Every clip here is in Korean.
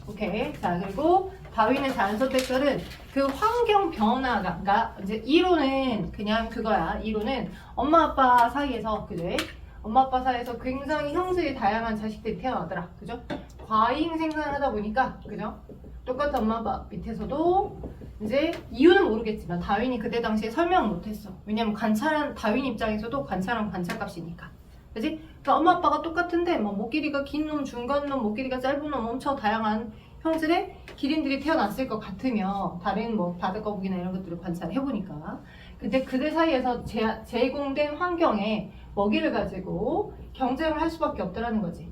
오케이. 자, 그리고 다윈의 자연선택설은 그 환경 변화가, 그러니까 이제 이론은 그냥 그거야. 이론은 엄마 아빠 사이에서, 그래? 엄마 아빠 사이에서 굉장히 형질이 다양한 자식들이 태어나더라. 그죠? 과잉 생산을 하다 보니까, 그죠? 똑같은 엄마 아빠 밑에서도 이제 이유는 모르겠지만 다윈이 그때 당시에 설명 못했어. 왜냐면 관찰한 다윈 입장에서도 관찰한 관찰값이니까. 그지? 그러니까 엄마 아빠가 똑같은데 뭐 목 길이가 긴 놈, 중간 놈, 목 길이가 짧은 놈 엄청 다양한 형질의 기린들이 태어났을 것 같으며 다른 뭐 바다거북이나 이런 것들을 관찰해 보니까 근데 그들 사이에서 제공된 환경에 먹이를 가지고 경쟁을 할 수밖에 없더라는 거지.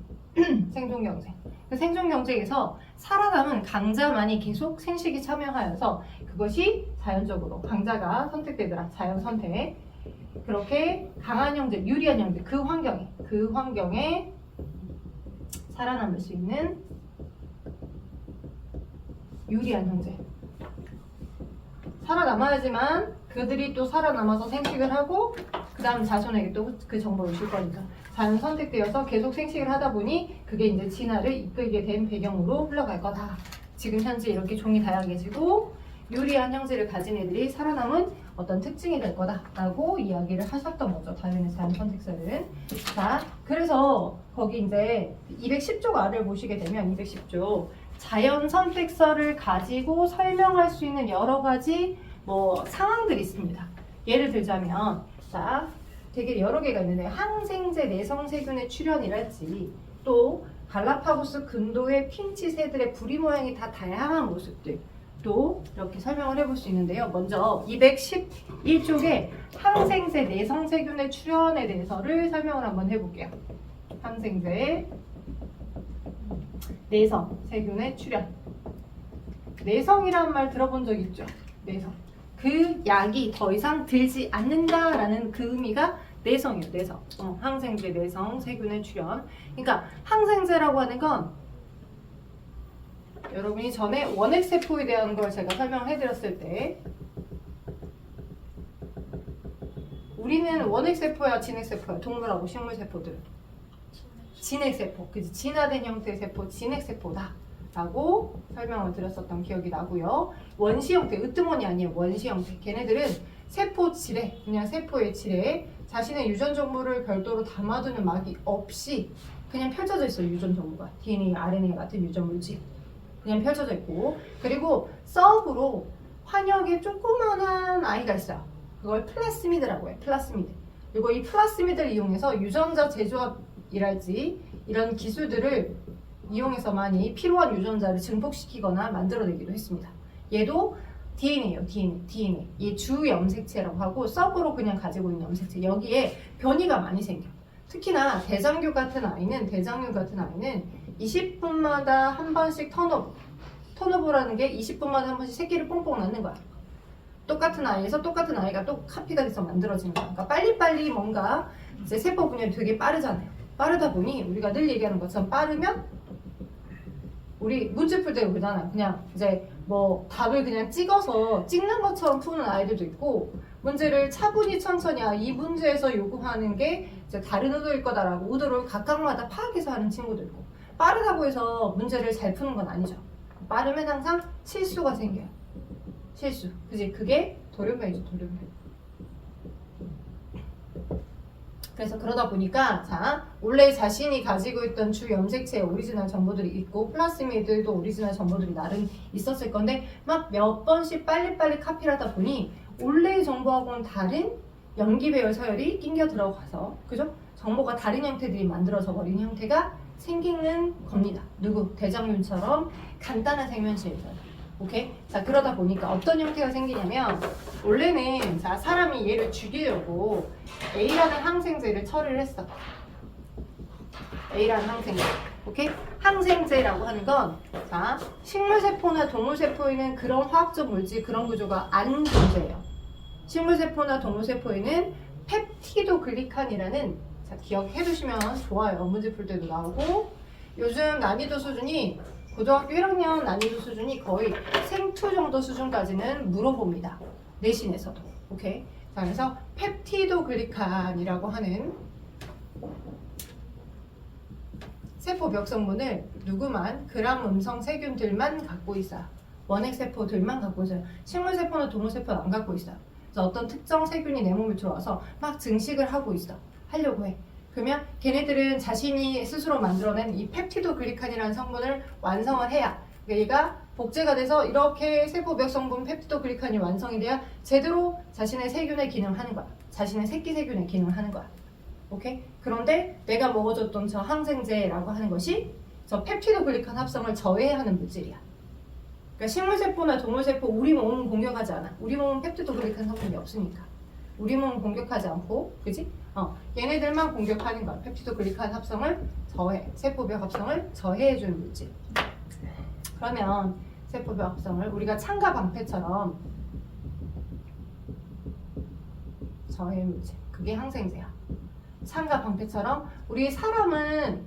생존 경쟁. 그 생존 경쟁에서 살아남은 강자만이 계속 생식에 참여하여서 그것이 자연적으로 강자가 선택되더라. 자연 선택. 그렇게 강한 형제, 유리한 형제, 그 환경에 살아남을 수 있는 유리한 형제. 살아남아야지만 그들이 또 살아남아서 생식을 하고 그 다음 자손에게 또 그 정보를 줄 거니까 자연 선택되어서 계속 생식을 하다 보니 그게 이제 진화를 이끌게 된 배경으로 흘러갈 거다. 지금 현재 이렇게 종이 다양해지고 유리한 형제를 가진 애들이 살아남은 어떤 특징이 될 거다라고 이야기를 하셨던 거죠. 다윈의 자연 선택설은. 자, 그래서 거기 이제 210조가를 보시게 되면 210조 자연 선택설을 가지고 설명할 수 있는 여러 가지 뭐 상황들이 있습니다. 예를 들자면 자, 되게 여러 개가 있는데 항생제 내성세균의 출현이랄지 또 갈라파고스 근도의 핀치 새들의 부리 모양이 다 다양한 모습들 또 이렇게 설명을 해볼 수 있는데요. 먼저 211쪽에 항생제 내성세균의 출현에 대해서를 설명을 한번 해볼게요. 항생제 내성세균의 출현. 내성이라는 말 들어본 적 있죠? 내성. 그 약이 더 이상 들지 않는다라는 그 의미가 내성이에요. 내성. 항생제 내성 세균의 출현. 그러니까 항생제라고 하는 건 여러분이 전에 원핵세포에 대한 걸 제가 설명을 해드렸을 때 우리는 원핵세포야 진핵세포야 동물하고 식물세포들은 진핵세포, 그치? 진화된 형태의 세포 진핵세포다 라고 설명을 드렸었던 기억이 나고요. 원시 형태, 으뜸원이 아니에요. 원시 형태. 걔네들은 세포 질에, 그냥 세포의 질에 자신의 유전 정보를 별도로 담아두는 막이 없이 그냥 펼쳐져 있어요. 유전 정보가. DNA, RNA 같은 유전 물질. 그냥 펼쳐져 있고 그리고 서브로 환역에 조그만한 아이가 있어요. 그걸 플라스미드라고 해요. 플라스미드. 그리고 이 플라스미드를 이용해서 유전자 재조합이랄지 이런 기술들을 이용해서만이 필요한 유전자를 증폭시키거나 만들어내기도 했습니다. 얘도 DNA예요. DNA. 얘 주염색체라고 하고 서브로 그냥 가지고 있는 염색체. 여기에 변이가 많이 생겨. 특히나 대장류 같은 아이는 20분마다 한 번씩 턴오버라는 게 20분마다 한 번씩 새끼를 뽕뽕 낳는 거야. 똑같은 아이에서 똑같은 아이가 또 카피가 돼서 만들어지는 거야. 그러니까 빨리빨리 뭔가 이제 세포 분열이 되게 빠르잖아요. 빠르다 보니 우리가 늘 얘기하는 것처럼 빠르면 우리 문제 풀 때 그러잖아요. 그냥 이제 뭐 답을 그냥 찍는 것처럼 푸는 아이들도 있고 문제를 차분히 천천히 이 문제에서 요구하는 게 이제 다른 의도일 거다라고 의도를 각각마다 파악해서 하는 친구도 있고 빠르다고 해서 문제를 잘 푸는 건 아니죠. 빠르면 항상 실수가 생겨요. 실수. 그지? 그게 돌연변이죠. 돌연변. 그래서 그러다 보니까 자 원래 자신이 가지고 있던 주 염색체의 오리지널 정보들이 있고 플라스미드도 오리지널 정보들이 나름 있었을 건데 막 몇 번씩 빨리빨리 카피를 하다 보니 원래의 정보하고는 다른 염기 배열 서열이 낑겨 들어가서 그죠? 정보가 다른 형태들이 만들어져 버린 형태가 생기는 겁니다. 누구? 대장균처럼 간단한 생명체에서. 오케이? 자 그러다 보니까 어떤 형태가 생기냐면 원래는 자 사람이 얘를 죽이려고 A라는 항생제를 처리를 했어. A라는 항생제. 오케이? 항생제라고 하는 건 자 식물세포나 동물세포에는 그런 화학적 물질 그런 구조가 안 존재해요. 식물세포나 동물세포에는 펩티도글리칸이라는 자 기억해 두시면 좋아요. 문제 풀 때도 나오고 요즘 난이도 수준이 고등학교 1학년 난이도 수준이 거의 생투 정도 수준까지는 물어봅니다. 내신에서도. 오케이? 자, 그래서 펩티도글리칸이라고 하는 세포벽 성분을 누구만 그람 음성 세균들만 갖고 있어요. 원핵세포들만 갖고 있어요. 식물세포나 동물세포는 안 갖고 있어요. 그래서 어떤 특정 세균이 내 몸에 들어와서 막 증식을 하고 있어. 하려고 해. 그러면 걔네들은 자신이 스스로 만들어낸 이 펩티도글리칸이라는 성분을 완성을 해야, 얘가 복제가 돼서 이렇게 세포벽 성분 펩티도글리칸이 완성이 돼야 제대로 자신의 세균의 기능을 하는 거야. 자신의 새끼 세균의 기능을 하는 거야. 오케이? 그런데 내가 먹어줬던 저 항생제라고 하는 것이 저 펩티도글리칸 합성을 저해하는 물질이야. 그러니까 식물세포나 동물세포, 우리 몸은 공격하지 않아. 우리 몸은 펩티도글리칸 성분이 없으니까. 우리 몸은 공격하지 않고, 그지? 얘네들만 공격하는 거야. 펩티도글리칸 합성을 저해, 세포벽 합성을 저해해주는 물질. 그러면 세포벽 합성을 우리가 창가 방패처럼 저해 물질, 그게 항생제야. 창가 방패처럼 우리 사람은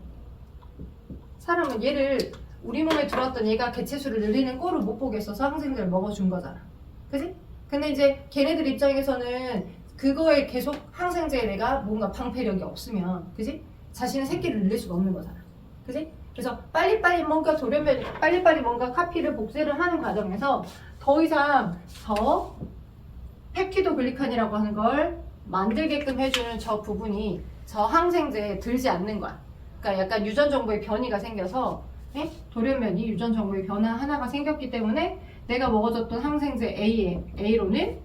얘를 우리 몸에 들어왔던 얘가 개체수를 늘리는 꼴을 못 보겠어서 항생제를 먹어준 거잖아. 그지? 근데 이제 걔네들 입장에서는 그거에 계속 항생제에 내가 뭔가 방패력이 없으면, 그지? 자신의 새끼를 늘릴 수가 없는 거잖아. 그지? 그래서 빨리빨리 뭔가 돌연변이, 빨리빨리 뭔가 카피를 복제를 하는 과정에서 더 이상 저 펩티도글리칸이라고 하는 걸 만들게끔 해주는 저 부분이 저 항생제에 들지 않는 거야. 그러니까 약간 유전 정보의 변이가 생겨서, 돌연변이 유전 정보의 변화 하나가 생겼기 때문에 내가 먹어줬던 항생제 A로는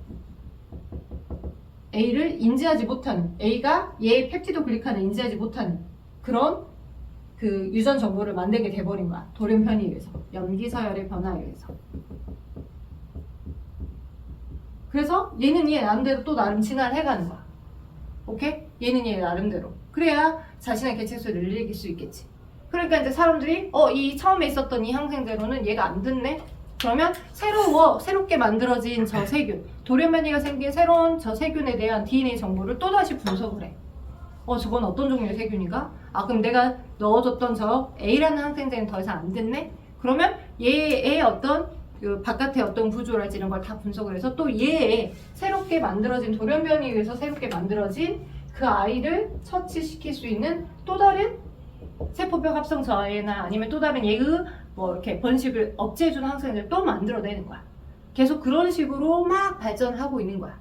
A를 인지하지 못하는, A가 얘의 펩티도글리칸을 인지하지 못하는 그런 그 유전 정보를 만들게 돼버린 거야. 돌연변이에 의해서, 염기 서열의 변화에 의해서. 그래서 얘는 얘 나름대로 또 나름 진화를 해가는 거야. 오케이? 얘는 얘 나름대로. 그래야 자신의 개체수를 늘릴 수 있겠지. 그러니까 이제 사람들이 이 처음에 있었던 이 항생제로는 얘가 안 듣네? 그러면 새롭게 만들어진 저 세균, 돌연변이가 생긴 새로운 저 세균에 대한 DNA 정보를 또다시 분석을 해. 저건 어떤 종류의 세균인가? 그럼 내가 넣어줬던 저 A라는 항생제는 더 이상 안 듣네? 그러면 얘의 어떤 그 바깥의 어떤 구조랄지 이런 걸 다 분석을 해서 또 얘의 새롭게 만들어진 돌연변이에 의해서 새롭게 만들어진 그 아이를 처치시킬 수 있는 또 다른 세포벽 합성 저해나 아니면 또 다른 얘의 뭐 이렇게 번식을 억제해주는 항생제를 또 만들어내는 거야. 계속 그런 식으로 막 발전하고 있는 거야.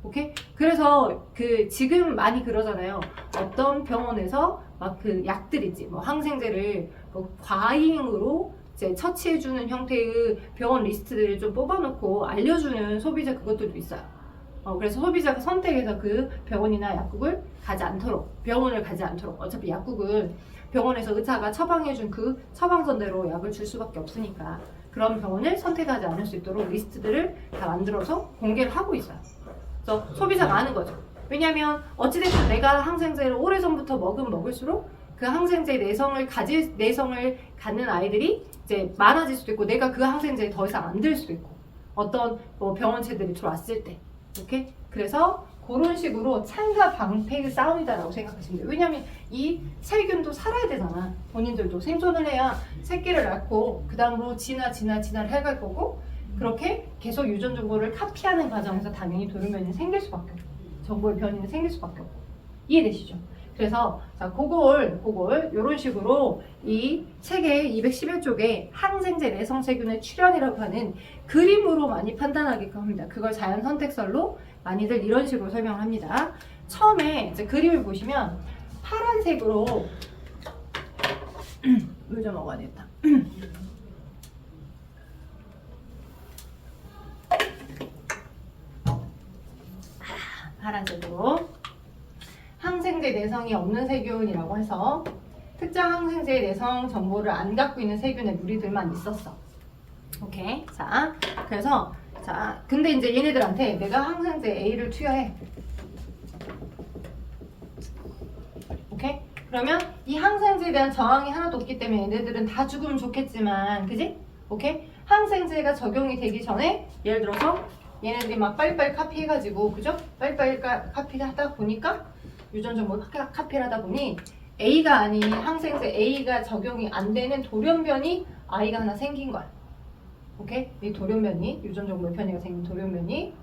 오케이? 그래서 지금 많이 그러잖아요. 어떤 병원에서 막 그 약들 있지, 뭐 항생제를 뭐 과잉으로 이제 처치해주는 형태의 병원 리스트들을 좀 뽑아놓고 알려주는 소비자 그것들도 있어요. 그래서 소비자가 선택해서 그 병원이나 약국을 가지 않도록, 병원을 가지 않도록, 어차피 약국은 병원에서 의사가 처방해준 그 처방전대로 약을 줄 수밖에 없으니까 그런 병원을 선택하지 않을 수 있도록 리스트들을 다 만들어서 공개를 하고 있어요. 그래서 소비자가 아는 거죠. 왜냐하면 어찌됐든 내가 항생제를 오래전부터 먹을수록 그 항생제의 내성을 갖는 아이들이 이제 많아질 수도 있고, 내가 그 항생제에 더 이상 안 들 수도 있고, 어떤 뭐 병원체들이 들어왔을 때, 이렇게. 그래서 그런 식으로 창가 방패의 싸움이다라고 생각하시면 돼요. 왜냐면 이 세균도 살아야 되잖아. 본인들도 생존을 해야 새끼를 낳고 그 다음으로 진화를 해갈 거고, 그렇게 계속 유전 정보를 카피하는 과정에서 당연히 돌연변이는 생길 수밖에 없고, 정보의 변이는 생길 수밖에 없고. 이해되시죠? 그래서 자, 그걸 이런 식으로 이 책의 211쪽에 항생제 내성세균의 출현이라고 하는 그림으로 많이 판단하게끔 합니다. 그걸 자연 선택설로 많이들 이런 식으로 설명을 합니다. 처음에 이제 그림을 보시면 파란색으로 물 좀 먹어야겠다. 파란색으로 항생제 내성이 없는 세균이라고 해서 특정 항생제의 내성 정보를 안 갖고 있는 세균의 무리들만 있었어. 오케이. 자, 그래서 근데 이제 얘네들한테 내가 항생제 A를 투여해. 오케이? 그러면 이 항생제에 대한 저항이 하나도 없기 때문에 얘네들은 다 죽으면 좋겠지만, 그지? 오케이? 항생제가 적용이 되기 전에 예를 들어서 얘네들이 막 빨리빨리 카피해가지고, 그죠? 빨리빨리 카피하다 보니까 유전 정보 카피를 하다 보니 A가 아닌 항생제 A가 적용이 안 되는 돌연변이 아이가 하나 생긴 거야. 오케이? 이 돌연변이, 유전 정보의 변이가 생긴 돌연변이.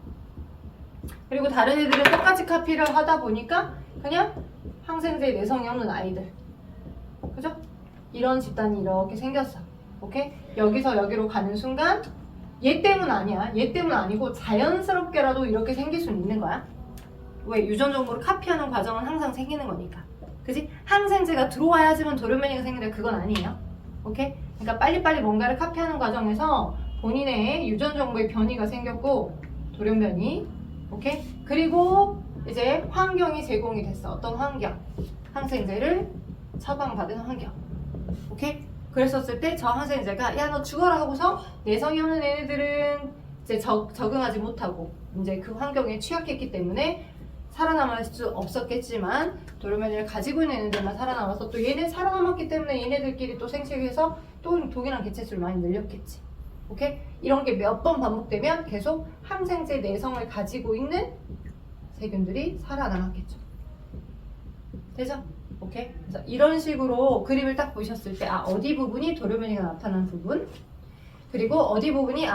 그리고 다른 애들은 똑같이 카피를 하다 보니까 그냥 항생제에 내성이 없는 아이들. 그죠? 이런 집단이 이렇게 생겼어. 오케이? 여기서 여기로 가는 순간 얘 때문 아니야. 얘 때문 아니고 자연스럽게라도 이렇게 생길 수는 있는 거야. 왜? 유전 정보를 카피하는 과정은 항상 생기는 거니까. 그지? 항생제가 들어와야지만 돌연변이가 생긴다. 그건 아니에요. 오케이? 그러니까 빨리빨리 뭔가를 카피하는 과정에서 본인의 유전 정보의 변이가 생겼고 돌연변이. 오케이? 그리고 이제 환경이 제공이 됐어. 어떤 환경? 항생제를 처방받은 환경. 오케이? 그랬었을 때 저 항생제가 야 너 죽어라 하고서 내성이 없는 애들은 이제 적응하지 못하고 이제 그 환경에 취약했기 때문에 살아남을 수 없었겠지만 돌연변이를 가지고 있는 애들만 살아남아서 또 얘네 살아남았기 때문에 얘네들끼리 또 생식해서 또 독이랑 개체수를 많이 늘렸겠지. 오케이? 이런 게 몇 번 반복되면 계속 항생제 내성을 가지고 있는 세균들이 살아남았겠죠. 되죠? 오케이? 그래서 이런 식으로 그림을 딱 보셨을 때 어디 부분이 돌연변이가 나타난 부분, 그리고 어디 부분이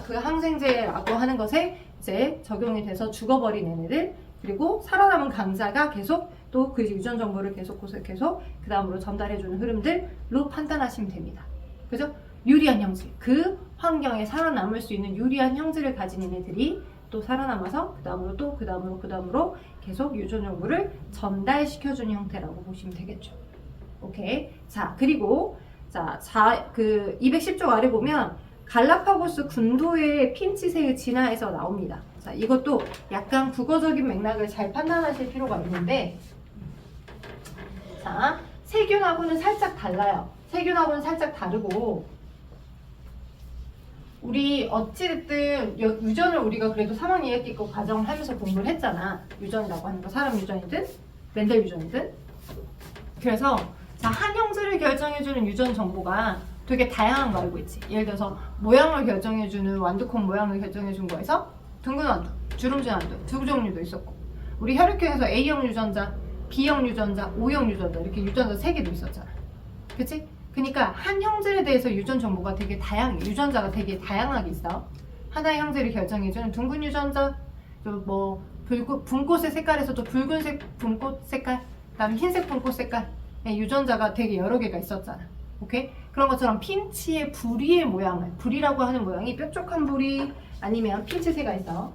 그 항생제라고 하는 것에 이제 적용이 돼서 죽어버린 애네들, 그리고 살아남은 강자가 계속 또 그 유전 정보를 계속 그 다음으로 전달해주는 흐름들로 판단하시면 됩니다. 그죠? 유리한 형질, 그 환경에 살아남을 수 있는 유리한 형질을 가진 애네들이 또 살아남아서 그 다음으로 계속 유전 정보를 전달시켜주는 형태라고 보시면 되겠죠. 오케이. 자, 그리고 그 210쪽 아래 보면 갈라파고스 군도의 핀치새의 진화에서 나옵니다. 자, 이것도 약간 국어적인 맥락을 잘 판단하실 필요가 있는데, 자, 세균하고는 살짝 달라요. 세균하고는 살짝 다르고, 우리 어찌됐든 유전을 우리가 그래도 3학년 2학기 거 과정을 하면서 공부를 했잖아. 유전이라고 하는 거 사람 유전이든 멘델 유전이든. 그래서 한 형질을 결정해주는 유전 정보가 되게 다양한 거 알고 있지. 예를 들어서 모양을 결정해주는 완두콩 모양을 결정해준 거에서 둥근 완두, 주름진 완두 두 종류도 있었고, 우리 혈액형에서 A형 유전자, B형 유전자, O형 유전자 이렇게 유전자 3개도 있었잖아. 그치? 그러니까 한 형질에 대해서 유전 정보가 되게 다양해. 유전자가 되게 다양하게 있어. 하나의 형질을 결정해주는 둥근 유전자, 또 뭐 분꽃의 색깔에서도 붉은색 분꽃 색깔, 그다음에 흰색 분꽃 색깔, 유전자가 되게 여러 개가 있었잖아. 오케이? 그런 것처럼 핀치의 부리의 모양을, 부리라고 하는 모양이 뾰족한 부리 아니면 핀치새가 있어.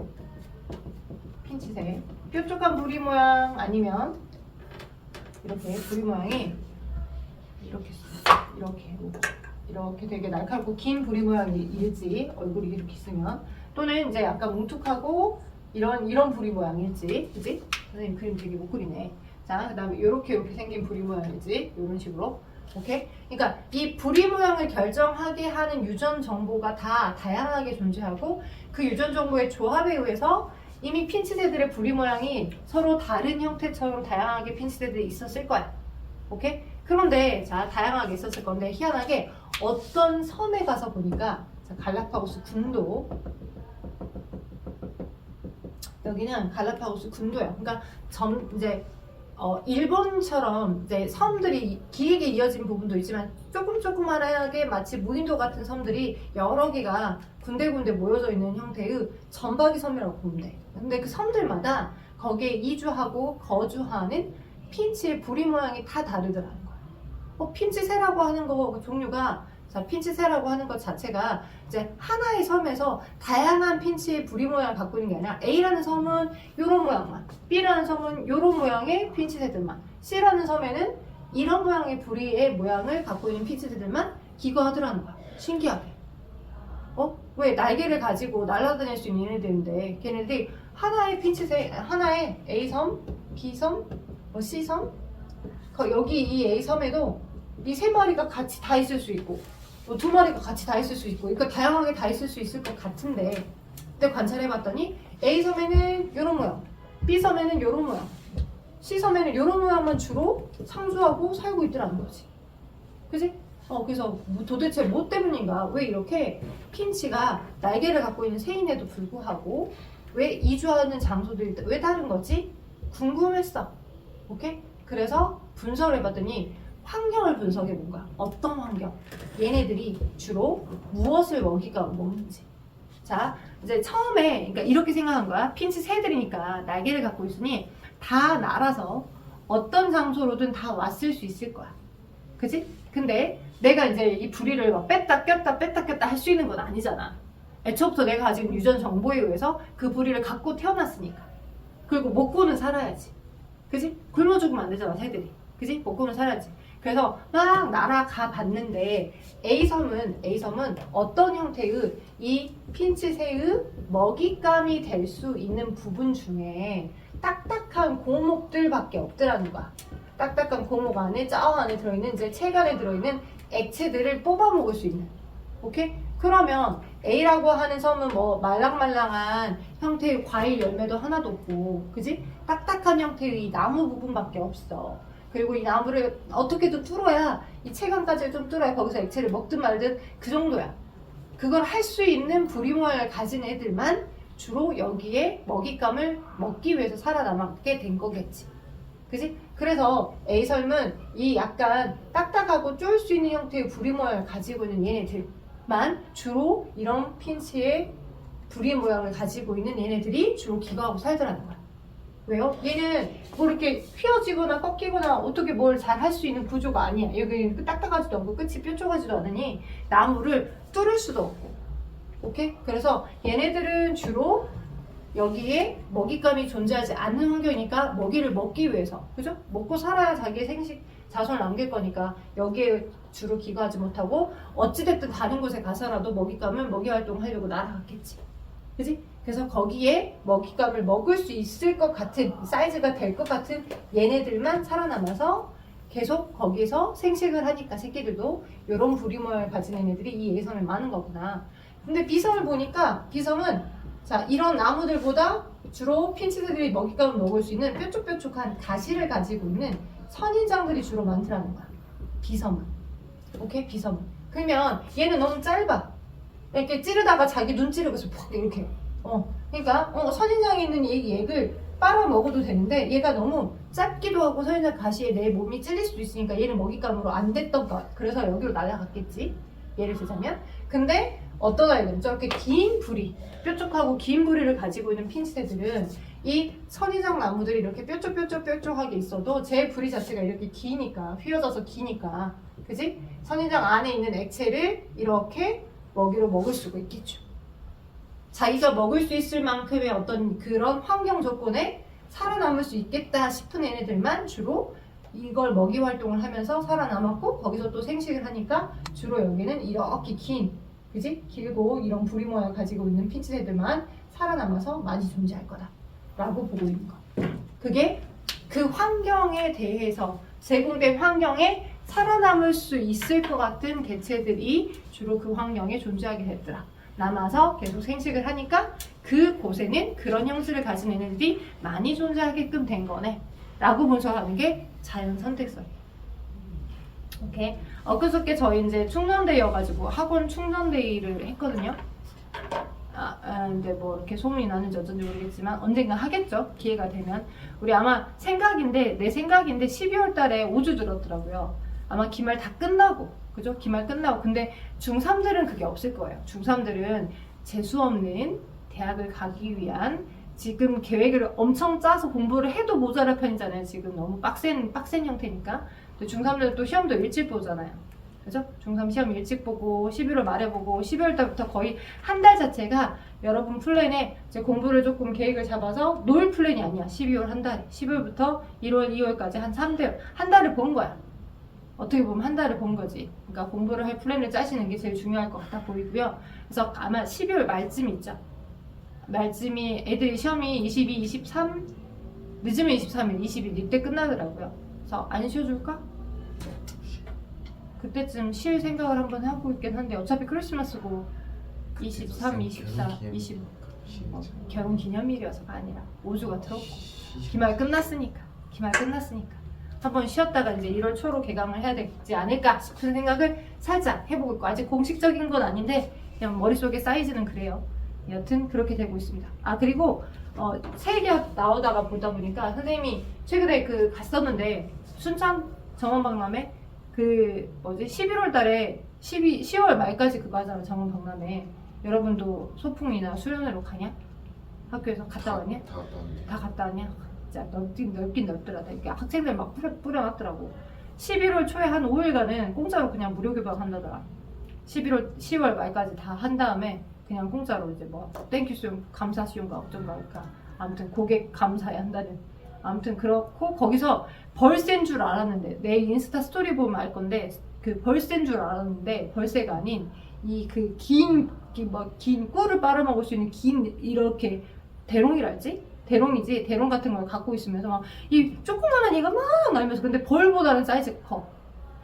핀치새, 뾰족한 부리 모양 아니면 이렇게 부리 모양이 이렇게 되게 날카롭고 긴 부리 모양이 일지, 얼굴이 이렇게 있으면, 또는 이제 약간 뭉툭하고 이런 부리 모양일지, 그지? 선생님 그림 되게 못 그리네. 자, 그 다음에 이렇게 생긴 부리 모양일지, 이런 식으로. 오케이? 그러니까 이 부리 모양을 결정하게 하는 유전 정보가 다 다양하게 존재하고, 그 유전 정보의 조합에 의해서 이미 핀치새들의 부리 모양이 서로 다른 형태처럼 다양하게 핀치새들이 있었을 거야. 오케이? 그런데 다양하게 있었을 건데 희한하게 어떤 섬에 가서 보니까 갈라파고스 군도, 여기는 갈라파고스 군도야. 그러니까 이제 일본처럼 이제 섬들이 길게 이어진 부분도 있지만 조그만하게 마치 무인도 같은 섬들이 여러 개가 군데군데 모여져 있는 형태의 점박이 섬이라고 보면 돼. 근데 그 섬들마다 거기에 이주하고 거주하는 핀치의 부리 모양이 다 다르더라는 거야. 핀치새라고 하는 거 종류가, 핀치새라고 하는 것 자체가 이제 하나의 섬에서 다양한 핀치의 부리 모양을 갖고 있는 게 아니라 A라는 섬은 이런 모양만, B라는 섬은 이런 모양의 핀치새들만, C라는 섬에는 이런 모양의 부리의 모양을 갖고 있는 핀치새들만 기거하더라는 거야. 신기하게. 왜 날개를 가지고 날아다닐 수 있는 얘네들인데 걔네들이 하나의 핀치새, 하나의 A섬, B섬, C섬, 여기 이 A섬에도 이 세 마리가 같이 다 있을 수 있고, 두 마리가 같이 다 있을 수 있고, 그러니까 다양하게 다 있을 수 있을 것 같은데, 그때 관찰해봤더니 A섬에는 이런 모양, B섬에는 이런 모양, C섬에는 이런 모양만 주로 상주하고 살고 있더라는 거지. 그지? 그래서 도대체 뭐 때문인가? 왜 이렇게 핀치가 날개를 갖고 있는 새인에도 불구하고 왜 이주하는 장소들이 왜 다른 거지? 궁금했어. 오케이? 그래서 분석을 해봤더니 환경을 분석해 본 거야. 어떤 환경? 얘네들이 주로 무엇을 먹는지. 자, 이제 처음에 그러니까 이렇게 생각한 거야. 핀치 새들이니까 날개를 갖고 있으니 다 날아서 어떤 장소로든 다 왔을 수 있을 거야. 그치? 근데 내가 이제 이 부리를 막 뺐다 꼈다 할 수 있는 건 아니잖아. 애초부터 내가 가진 유전 정보에 의해서 그 부리를 갖고 태어났으니까. 그리고 먹고는 살아야지. 그지? 굶어 죽으면 안 되잖아, 새들이. 그지? 먹고는 살아야지. 그래서 막 날아가 봤는데 A섬은 어떤 형태의 이 핀치새의 먹잇감이 될 수 있는 부분 중에 딱딱한 고목들밖에 없더라는 거야. 딱딱한 고목 안에 짜오 안에 들어있는 이제 책 안에 들어있는 액체들을 뽑아 먹을 수 있는. 오케이? 그러면 A라고 하는 섬은 뭐 말랑말랑한 형태의 과일 열매도 하나도 없고, 그지? 딱딱한 형태의 이 나무 부분밖에 없어. 그리고 이 나무를 어떻게든 뚫어야 이 체감까지 좀 뚫어야 거기서 액체를 먹든 말든 그 정도야. 그걸 할 수 있는 부리 모양을 가진 애들만 주로 여기에 먹잇감을 먹기 위해서 살아남게 된 거겠지. 그지? 그래서 A섬은 이 약간 딱딱하고 쪼을 수 있는 형태의 부리 모양을 가지고 있는 얘네들만 주로 이런 핀치의 부리 모양을 가지고 있는 얘네들이 주로 기거하고 살더라는 거야. 왜요? 얘는 뭐 이렇게 휘어지거나 꺾이거나 어떻게 뭘 잘 할 수 있는 구조가 아니야. 여기 딱딱하지도 않고 끝이 뾰족하지도 않으니 나무를 뚫을 수도 없고. 오케이? 그래서 얘네들은 주로 여기에 먹잇감이 존재하지 않는 환경이니까 먹이를 먹기 위해서, 그죠? 먹고 살아야 자기의 생식 자손을 남길 거니까 여기에 주로 기거하지 못하고 어찌됐든 다른 곳에 가서라도 먹잇감을 먹이 활동하려고 날아갔겠지. 그지? 그래서 거기에 먹잇감을 먹을 수 있을 것 같은 사이즈가 될 것 같은 얘네들만 살아남아서 계속 거기서 생식을 하니까 새끼들도 이런 부리 모양을 가진 애네들이 이 A섬에 많은 거구나. 근데 B섬을 보니까 B섬은 자, 이런 나무들보다 주로 핀치새들이 먹잇감을 먹을 수 있는 뾰족뾰족한 가시를 가지고 있는 선인장들이 주로 많더라는 거야. B섬은. 오케이? B섬은. 그러면 얘는 너무 짧아. 이렇게 찌르다가 자기 눈 찌르고서 푹 이렇게. 그러니까 선인장에 있는 이 액을 빨아 먹어도 되는데 얘가 너무 짧기도 하고 선인장 가시에 내 몸이 찔릴 수도 있으니까 얘는 먹잇감으로 안 됐던 거야. 그래서 여기로 날아갔겠지. 예를 들자면. 근데 어떤 아이들은 저렇게 긴 부리, 뾰족하고 긴 부리를 가지고 있는 핀치새들은 이 선인장 나무들이 이렇게 뾰족하게 있어도 제 부리 자체가 이렇게 기니까, 휘어져서 기니까, 그지? 선인장 안에 있는 액체를 이렇게 먹이로 먹을 수가 있겠죠. 자기가 먹을 수 있을 만큼의 어떤 그런 환경 조건에 살아남을 수 있겠다 싶은 애네들만 주로 이걸 먹이 활동을 하면서 살아남았고 거기서 또 생식을 하니까 주로 여기는 이렇게 긴, 그지? 길고 이런 부리 모양을 가지고 있는 핀치새들만 살아남아서 많이 존재할 거다 라고 보고 있는 거. 그게 그 환경에 대해서 제공된 환경에 살아남을 수 있을 것 같은 개체들이 주로 그 환경에 존재하게 됐더라. 남아서 계속 생식을 하니까 그곳에는 그런 형질을 가진 애들이 많이 존재하게끔 된 거네 라고 분석하는 게 자연 선택설. 오케이. 엊그저께 저희 이제 충전데이여가지고 학원 충전데이를 했거든요. 근데 뭐 이렇게 소문이 나는지 어쩐지 모르겠지만 언젠가 하겠죠. 기회가 되면. 우리 아마 내 생각인데 12월 달에 5주 들었더라고요. 아마 기말 다 끝나고, 그죠? 기말 끝나고. 근데 중3들은 그게 없을 거예요. 중3들은 재수 없는 대학을 가기 위한 지금 계획을 엄청 짜서 공부를 해도 모자랄 편이잖아요. 지금 너무 빡센 형태니까. 중3들은 또 시험도 일찍 보잖아요. 그죠? 중3 시험 일찍 보고 11월 말에 보고 12월 달부터 거의 한 달 자체가 여러분 플랜에 이제 공부를 조금 계획을 잡아서 놀 플랜이 아니야. 12월 한 달에. 10월부터 1월, 2월까지 한 3개월. 한 달을 본 거야. 어떻게 보면 한 달을 본 거지. 그러니까 공부를 할 플랜을 짜시는 게 제일 중요할 것 같아 보이고요. 그래서 아마 12월 말쯤 있죠. 말쯤이 애들이 시험이 22, 23, 늦으면 23일, 20일 이때 끝나더라고요. 그래서 안 쉬어줄까? 그때쯤 쉴 생각을 한번 하고 있긴 한데 어차피 크리스마스고 23, 24, 25 결혼 기념일이어서가 아니라 5주가 들었고 기말 끝났으니까 한번 쉬었다가 이제 1월 초로 개강을 해야 되지 않을까 싶은 생각을 살짝 해보고 있고 아직 공식적인 건 아닌데 그냥 머릿속에 사이즈는 그래요. 여튼 그렇게 되고 있습니다. 그리고 세계학 나오다가 보다 보니까 선생님이 최근에 갔었는데 순천 정원박람회 11월 달에 10월 말까지 그거 하잖아. 정원박람회. 여러분도 소풍이나 수련회로 가냐? 학교에서 갔다 왔냐? 다 갔다 왔냐? 진짜 넓긴 넓더라. 이렇게 학생들 막 뿌려놨더라고. 11월 초에 한 5일간은 공짜로 그냥 무료 교육한다더라. 10월 말까지 다 한 다음에 그냥 공짜로 이제 뭐 땡큐 수용, 감사 수용가 어쩐가 그러니까 아무튼 고객 감사에 한다는 아무튼 그렇고 거기서 벌새인 줄 알았는데 내 인스타 스토리 보면 알 건데 그 벌새인 줄 알았는데 벌새가 아닌 이 그 긴 꿀을 빨아먹을 수 있는 긴 이렇게 대롱이랄지? 대롱이지 대롱 같은 걸 갖고 있으면서 막 이 조그만한 얘가 막 날면서 근데 벌보다는 사이즈가 커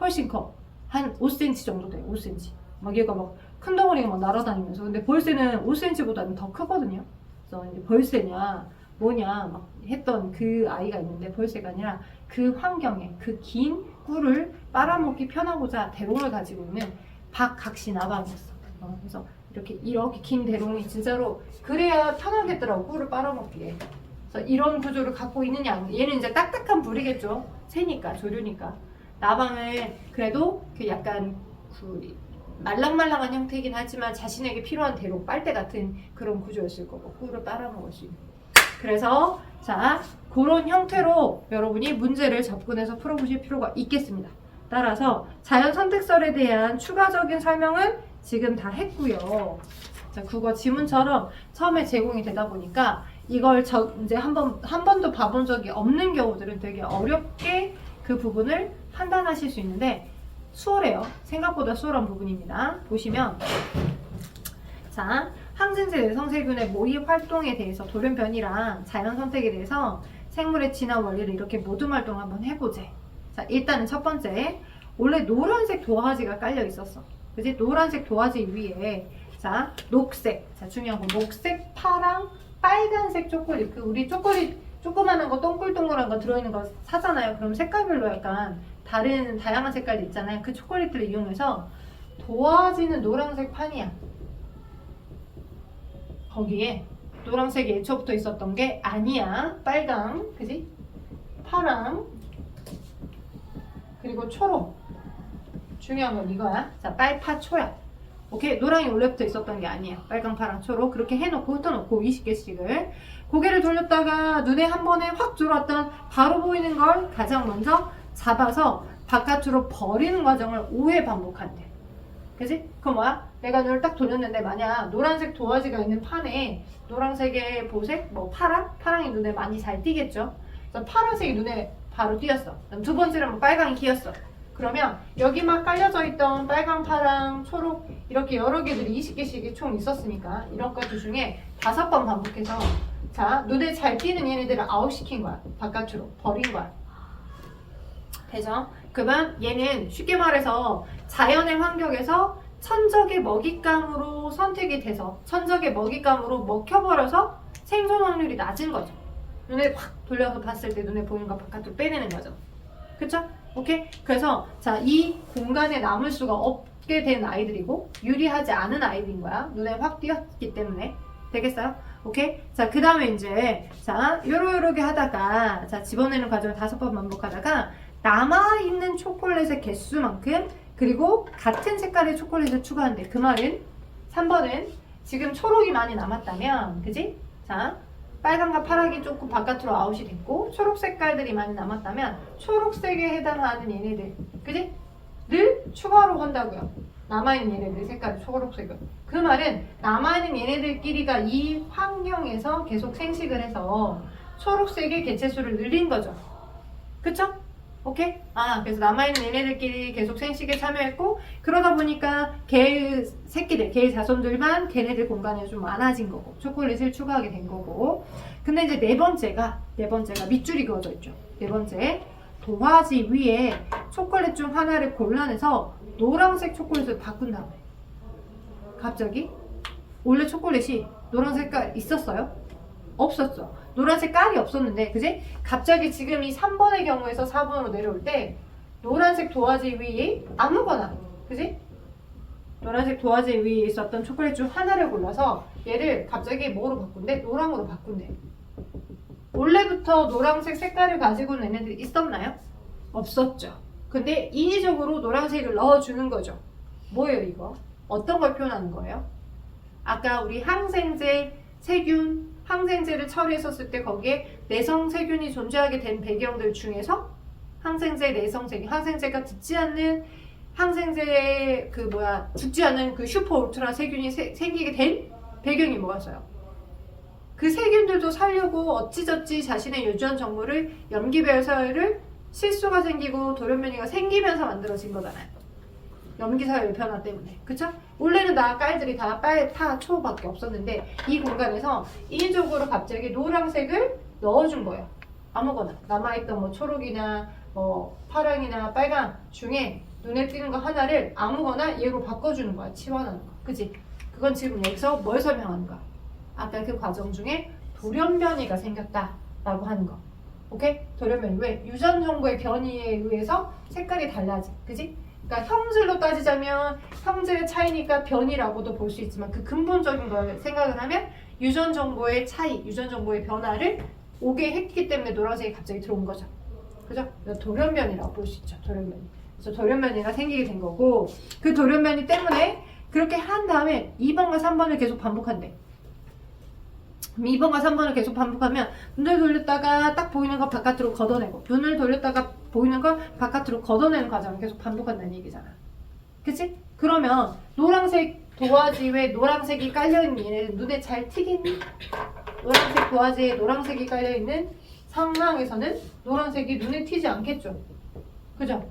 훨씬 커한 5cm 정도 돼 5cm 막 얘가 막 큰 덩어리가 막 날아다니면서 근데 벌새는 5cm보다는 더 크거든요. 그래서 이제 벌새냐 뭐냐 막 했던 그 아이가 있는데 벌새가 아니라 그 환경에 그 긴 꿀을 빨아먹기 편하고자 대롱을 가지고 있는 박각시 나방이었어. 그래서 이렇게 긴 대롱이 진짜로 그래야 편하겠더라고 꿀을 빨아먹기에. 그래서 이런 구조를 갖고 있는 얘는 이제 딱딱한 불이겠죠. 새니까 조류니까. 나방을 그래도 그 약간 그 말랑말랑한 형태이긴 하지만 자신에게 필요한 대로 빨대 같은 그런 구조였을 거고 꿀을 빨아먹을 수 있는. 그래서 자 그런 형태로 여러분이 문제를 접근해서 풀어보실 필요가 있겠습니다. 따라서 자연 선택설에 대한 추가적인 설명은 지금 다 했고요. 자, 국어 지문처럼 처음에 제공이 되다 보니까 이걸 이제 한 번도 봐본 적이 없는 경우들은 되게 어렵게 그 부분을 판단하실 수 있는데 수월해요. 생각보다 수월한 부분입니다. 보시면 자 항생제 내성세균의 모의 활동에 대해서 돌연변이랑 자연 선택에 대해서 생물의 진화 원리를 이렇게 모둠 활동 한번 해보재. 자 일단은 첫 번째 원래 노란색 도화지가 깔려 있었어. 그지? 노란색 도화지 위에 자 녹색 자 중요한 거 녹색, 파랑, 빨간색 초콜릿 그 우리 초콜릿 조그만한 거 동글동글한 거 들어있는 거 사잖아요. 그럼 색깔별로 약간 다양한 색깔도 있잖아요. 그 초콜릿들을 이용해서 도화지는 노란색 판이야. 거기에 노란색이 애초부터 있었던 게 아니야. 빨강, 그지? 파랑, 그리고 초록. 중요한 건 이거야. 자, 빨파초야. 오케이? 노랑이 원래부터 있었던 게 아니야. 빨강, 파랑, 초록. 그렇게 해놓고 흩어놓고 20개씩을 고개를 돌렸다가 눈에 한 번에 확 들어왔던 바로 보이는 걸 가장 먼저 잡아서 바깥으로 버리는 과정을 5회 반복한대. 그지? 그럼 뭐야? 내가 눈을 딱 돌렸는데 만약 노란색 도화지가 있는 판에 노란색의 보색, 뭐 파랑이 눈에 많이 잘 띄겠죠? 그래서 파란색이 눈에 바로 띄었어. 그럼 두 번째는 뭐 빨강이 띄었어. 그러면 여기 막 깔려져 있던 빨강, 파랑, 초록 이렇게 여러 개들이 20개씩이 총 있었으니까 이런 것들 중에 5번 반복해서 자 눈에 잘 띄는 얘네들을 아웃시킨 거야. 바깥으로 버린 거야. 되죠? 그러면 얘는 쉽게 말해서 자연의 환경에서 천적의 먹잇감으로 선택이 돼서 천적의 먹잇감으로 먹혀버려서 생존 확률이 낮은 거죠. 눈에 확 돌려서 봤을 때 눈에 보이는 거 바깥으로 빼내는 거죠. 그쵸? 오케이? 그래서 자, 이 공간에 남을 수가 없게 된 아이들이고 유리하지 않은 아이들인 거야. 눈에 확 띄었기 때문에. 되겠어요? 오케이? 자, 그 다음에 이제 자, 요렇게 하다가 자, 집어내는 과정을 5번 반복하다가 남아있는 초콜릿의 개수만큼 그리고 같은 색깔의 초콜릿을 추가한대. 그 말은 3번은 지금 초록이 많이 남았다면 그지? 자 빨강과 파랑이 조금 바깥으로 아웃이 됐고 초록 색깔들이 많이 남았다면 초록색에 해당하는 얘네들 그지? 를 추가로 한다고요. 남아있는 얘네들 색깔이 초록색은. 그 말은 남아있는 얘네들끼리가 이 환경에서 계속 생식을 해서 초록색의 개체수를 늘린 거죠. 그쵸? 오케이? 그래서 남아있는 얘네들끼리 계속 생식에 참여했고 그러다 보니까 개 새끼들, 개 자손들만 걔네들 공간이 좀 많아진 거고 초콜릿을 추가하게 된 거고 근데 이제 네 번째가 밑줄이 그어져 있죠. 네 번째 도화지 위에 초콜릿 중 하나를 골라내서 노란색 초콜릿을 바꾼 다음에 갑자기 원래 초콜릿이 노란 색깔 있었어요? 없었죠. 노란색 깔이 없었는데 그지? 갑자기 지금 이 3번의 경우에서 4번으로 내려올 때 노란색 도화지 위에 아무거나 그지? 노란색 도화지 위에 있었던 초콜릿 중 하나를 골라서 얘를 갑자기 뭐로 바꾼대? 노랑으로 바꾼대. 원래부터 노란색 색깔을 가지고 있는 애들이 있었나요? 없었죠. 근데 인위적으로 노란색을 넣어주는 거죠. 뭐예요 이거? 어떤 걸 표현하는 거예요? 아까 우리 항생제, 세균, 항생제를 처리했었을 때 거기에 내성 세균이 존재하게 된 배경들 중에서 항생제, 내성제기. 항생제가 듣지 않는 항생제의 죽지 않는 그 슈퍼 울트라 세균이 생기게 된 배경이 뭐였어요? 그 세균들도 살려고 어찌저찌 자신의 유전 정보를 염기배설을 실수가 생기고 돌연변이가 생기면서 만들어진 거잖아요. 염기서열 변화 때문에. 그쵸? 원래는 다 깔들이 다 초밖에 없었는데 이 공간에서 인위적으로 갑자기 노란색을 넣어준 거예요. 아무거나 남아있던 뭐 초록이나 뭐 파랑이나 빨강 중에 눈에 띄는 거 하나를 아무거나 얘로 바꿔주는 거야. 치환하는 거. 그치? 그건 지금 여기서 뭘 설명하는 거야? 아까 그 과정 중에 돌연변이가 생겼다라고 하는 거. 오케이? 돌연변이. 왜? 유전 정보의 변이에 의해서 색깔이 달라지. 그치? 그러니까 형질로 따지자면 형질의 차이니까 변이라고도 볼 수 있지만 그 근본적인 걸 생각을 하면 유전 정보의 차이, 유전 정보의 변화를 오게 했기 때문에 노란색이 갑자기 들어온 거죠. 그죠? 돌연변이라고 볼 수 있죠. 돌연변이. 그래서 돌연변이가 생기게 된 거고 그 돌연변이 때문에 그렇게 한 다음에 2번과 3번을 계속 반복한대. 2번과 3번을 계속 반복하면 눈을 돌렸다가 딱 보이는 거 바깥으로 걷어내고 눈을 돌렸다가 보이는 걸 바깥으로 걷어내는 과정을 계속 반복한다는 얘기잖아. 그치? 그러면 노란색 도화지 왜 노란색이 깔려있는 얘네들 눈에 잘 튀겠니? 노란색 도화지에 노란색이 깔려있는 상황에서는 노란색이 눈에 튀지 않겠죠. 그죠?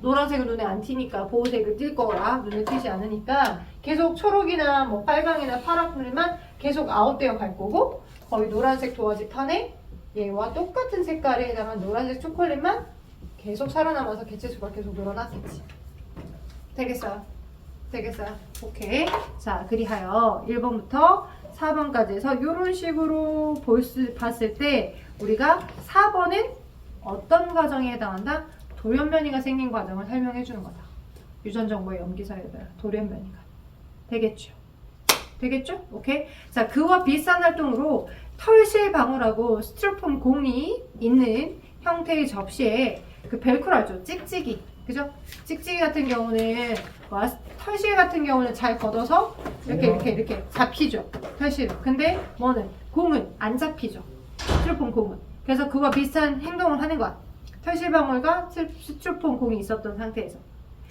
노란색은 눈에 안 튀니까 보호색을 띌 거라 눈에 튀지 않으니까 계속 초록이나 뭐 빨강이나 파란색만 계속 아웃되어 갈 거고 거의 노란색 도화지 판에 얘와 똑같은 색깔에 해당한 노란색 초콜릿만 계속 살아남아서 개체수가 계속 늘어났겠지. 되겠어요? 되겠어요? 오케이. 자, 그리하여 1번부터 4번까지 해서 이런 식으로 봤을 때 우리가 4번은 어떤 과정에 해당한다? 돌연변이가 생긴 과정을 설명해 주는 거다. 유전 정보의 염기서열별 돌연변이가. 되겠죠? 되겠죠? 오케이. 자, 그와 비슷한 활동으로 털실방울하고 스티로폼 공이 있는 형태의 접시에 그 벨크로 알죠? 찍찍이. 그죠? 찍찍이 같은 경우는 털실 같은 경우는 잘 걷어서 이렇게 잡히죠. 털실은. 근데 뭐는? 공은 안 잡히죠. 스티로폼 공은. 그래서 그와 비슷한 행동을 하는 거야. 털실방울과 스티로폼 공이 있었던 상태에서.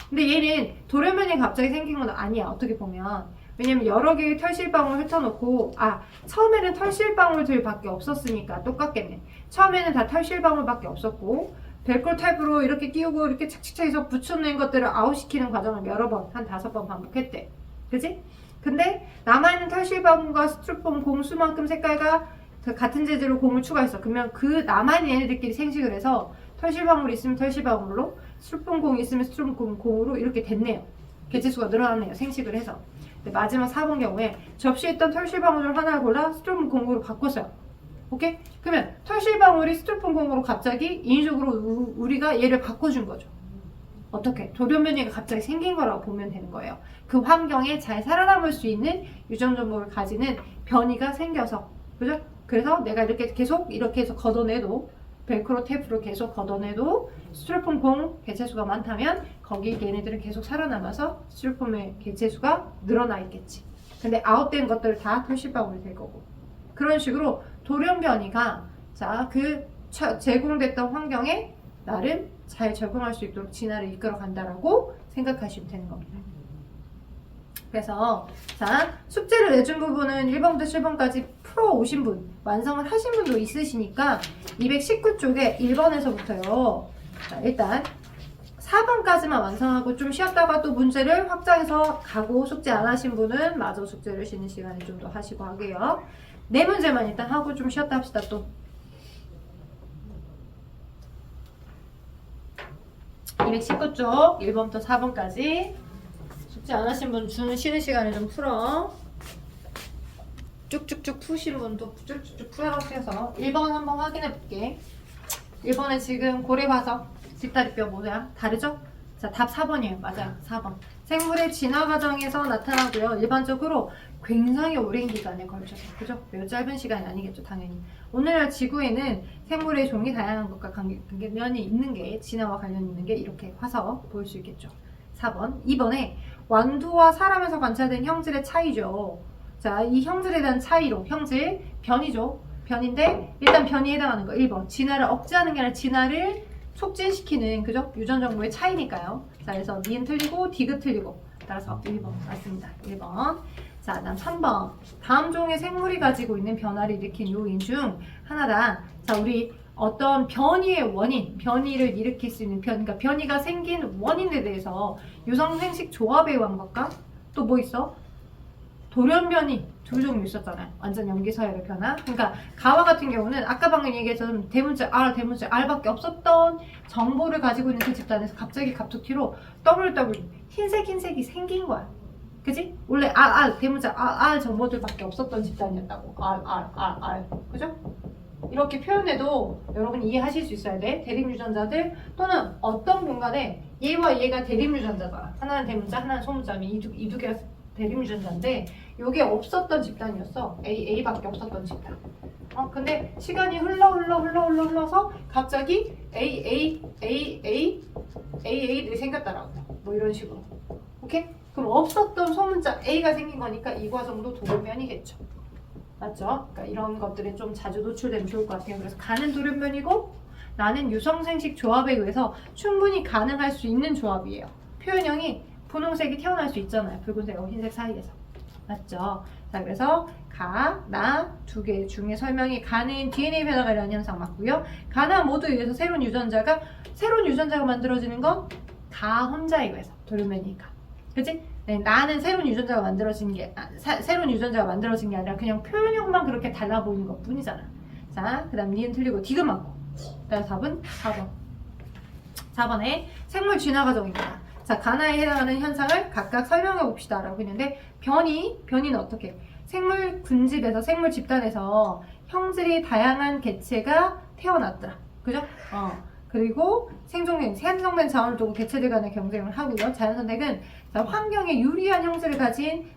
근데 얘는 돌연변이 갑자기 생긴 건 아니야. 어떻게 보면. 왜냐면 여러 개의 털실방울 흩어놓고 처음에는 털실방울들밖에 없었으니까 똑같겠네. 처음에는 다 털실방울밖에 없었고 벨크로 타입으로 이렇게 끼우고 이렇게 착착착해서 붙여놓은 것들을 아웃시키는 과정을 여러 번, 한 5번 반복했대. 그치? 근데 남아있는 털실방울과 스티로폼 공 수만큼 색깔과 같은 재질로 공을 추가했어. 그러면 그 남아있는 얘네들끼리 생식을 해서 털실방울이 있으면 털실방울로 스티로폼 공이 있으면 스티로폼 공으로 이렇게 됐네요. 개체수가 늘어났네요. 생식을 해서. 마지막 4번 경우에 접시에 있던 털실방울을 하나 골라 스티로폼 공으로 바꿨어요. 오케이? 그러면 털실방울이 스티로폼 공으로 갑자기 인위적으로 우리가 얘를 바꿔준 거죠. 어떻게? 돌연변이가 갑자기 생긴 거라고 보면 되는 거예요. 그 환경에 잘 살아남을 수 있는 유전 정보를 가지는 변이가 생겨서. 그죠? 그래서 내가 이렇게 계속 이렇게 해서 걷어내도 벨크로 테이프로 계속 걷어내도 스티로폼 공 개체수가 많다면 거기 얘네들은 계속 살아남아서 스티로폼의 개체수가 늘어나 있겠지. 근데 아웃된 것들 다 털실방울이 될 거고. 그런 식으로 돌연변이가 제공됐던 환경에 나름 잘 적응할 수 있도록 진화를 이끌어 간다라고 생각하시면 되는 겁니다. 그래서 숙제를 내준 부분은 1번부터 7번까지 풀어오신 분, 완성을 하신 분도 있으시니까 219쪽에 1번에서부터요. 일단 4번까지만 완성하고 좀 쉬었다가 또 문제를 확장해서 가고 숙제 안 하신 분은 마저 숙제를 쉬는 시간에 좀 더 하시고 하게요. 4문제만 일단 하고 좀 쉬었다 합시다 또. 219쪽 1번부터 4번까지 숙제 안 하신 분 쉬는 시간에 좀 풀어. 쭉쭉쭉 푸신 분도 쭉쭉쭉 풀어서 1번 한번 확인해 볼게. 1번에 지금 고래바석, 뒷다리뼈 모양 다르죠? 자, 답 4번이에요. 맞아요. 4번. 생물의 진화 과정에서 나타나고요. 일반적으로 굉장히 오랜 기간에 걸쳐서, 그죠? 매우 짧은 시간이 아니겠죠, 당연히. 오늘날 지구에는 생물의 종이 다양한 것과 관련이 있는 게, 진화와 관련이 있는 게 이렇게 화서 보일 수 있겠죠. 4번. 2번에 완두와 사람에서 관찰된 형질의 차이죠. 자, 이 형질에 대한 차이로, 형질, 변이죠. 변인데, 일단 변이에 해당하는 거 1번. 진화를 억제하는 게 아니라 진화를 촉진시키는 그죠? 유전 정보의 차이니까요. 자, 그래서 니은 틀리고 디귿 틀리고 따라서 1번 맞습니다. 1번. 자, 다음 3번. 다음 종의 생물이 가지고 있는 변화를 일으킨 요인 중 하나다. 자, 우리 어떤 변이의 원인, 변이를 일으킬 수 있는 그러니까 변이가 생긴 원인에 대해서 유성생식 조합에 의한 것과 또 뭐 있어? 돌연변이 두 종류 있었잖아요. 완전 염기서열의 변화. 그러니까 가와 같은 경우는 아까 방금 얘기했던 대문자 R, 대문자 R밖에 없었던 정보를 가지고 있는 그 집단에서 갑자기 갑툭튀로 WW 흰색이 생긴 거야. 그지? 원래 대문자 R 정보들밖에 없었던 집단이었다고. R. 그죠? 이렇게 표현해도 여러분 이해하실 수 있어야 돼. 대립유전자들 또는 어떤 공간에 얘와 얘가 대립유전자다. 하나는 대문자, 하나는 소문자면 이 두 개가 대립유전자인데 요게 없었던 집단이었어. A밖에 없었던 집단. 근데 시간이 흘러서 갑자기 AA들이 생겼다라고. 뭐 이런 식으로. 오케이? 그럼 없었던 소문자 A가 생긴 거니까 이 과정도 돌연변이겠죠. 맞죠? 그러니까 이런 것들이 좀 자주 노출되면 좋을 것 같아요. 그래서 가는 돌연변이고 나는 유성생식 조합에 의해서 충분히 가능할 수 있는 조합이에요. 표현형이 분홍색이 태어날 수 있잖아요. 붉은색하고 흰색 사이에서. 맞죠? 자, 그래서 가, 나 두 개 중에 설명이 가는 DNA 변화가 일어나는 현상 맞고요. 가나 모두에 의해서 새로운 유전자가 만들어지는 건 가 혼자에 의해서 돌연변이니까. 그치? 네, 나는 새로운 유전자가 만들어진 게 아니라 그냥 표현형만 그렇게 달라 보이는 것 뿐이잖아. 자, 그 다음 니은 틀리고 디귿 맞고. 그다음 답은 4번. 4번에 생물 진화 과정입니다. 자, 가나에 해당하는 현상을 각각 설명해 봅시다 라고 했는데 변이는 어떻게? 생물 군집에서 생물 집단에서 형질이 다양한 개체가 태어났더라. 그죠? 그리고 생성된 자원을 두고 개체들 간의 경쟁을 하고요. 자연선택은 환경에 유리한 형질을 가진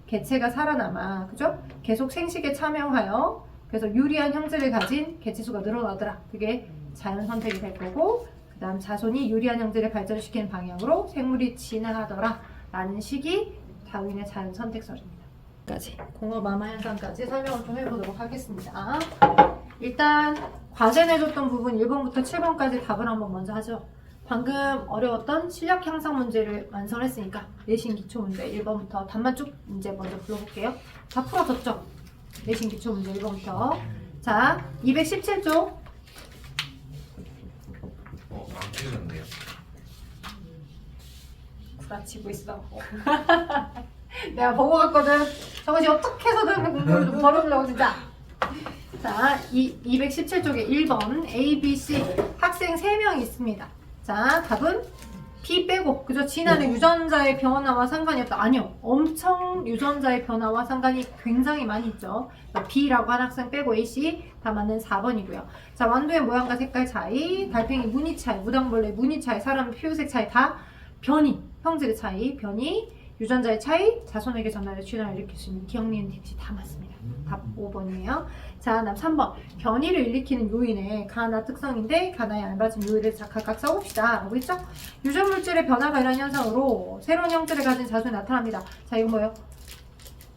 개체가 살아남아. 그죠? 계속 생식에 참여하여 그래서 유리한 형질을 가진 개체수가 늘어나더라. 그게 자연선택이 될 거고 그 다음 자손이 유리한 형질을 발전시키는 방향으로 생물이 진화하더라 라는 식이 다윈의 자연선택설입니다. 까지 공허마마 현상까지 설명을 좀 해보도록 하겠습니다. 일단 과제 내줬던 부분 1번부터 7번까지 답을 한번 먼저 하죠. 방금 어려웠던 실력 향상 문제를 완성했으니까 내신 기초 문제 1번부터 답만 쭉 문제 먼저 불러볼게요. 다 풀어졌죠? 내신 기초 문제 1번부터. 자, 217쪽. 안 틀렸네요. 구라치고 있어. 내가 보고 갔거든. 저것이 어떻게 해서든 공부를 좀 벌어보려고 진짜. 자, 217쪽에 1번 A, B, C 학생 3명이 있습니다. 자, 답은 B 빼고 그죠? 진화는 유전자의 변화와 상관이 없다. 아니요. 엄청 유전자의 변화와 상관이 굉장히 많이 있죠. B라고 한 학생 빼고 A, C 다 맞는 4번이고요. 자, 완두의 모양과 색깔 차이, 달팽이 무늬 차이, 무당벌레 무늬 차이, 사람 피부색 차이 다 변이, 형질의 차이, 변이, 유전자의 차이, 자손에게 전달해 진화를 일으킬 수 있는 기억, 니은, 디귿이 다 맞습니다. 답 5번이에요. 자, 다음 3번. 변이를 일으키는 요인의 가나 특성인데 가나에 알맞은 요인을 각각 써봅시다. 라고 했죠? 유전물질의 변화가 일어나는 현상으로 새로운 형질을 가진 자손이 나타납니다. 자, 이건 뭐예요?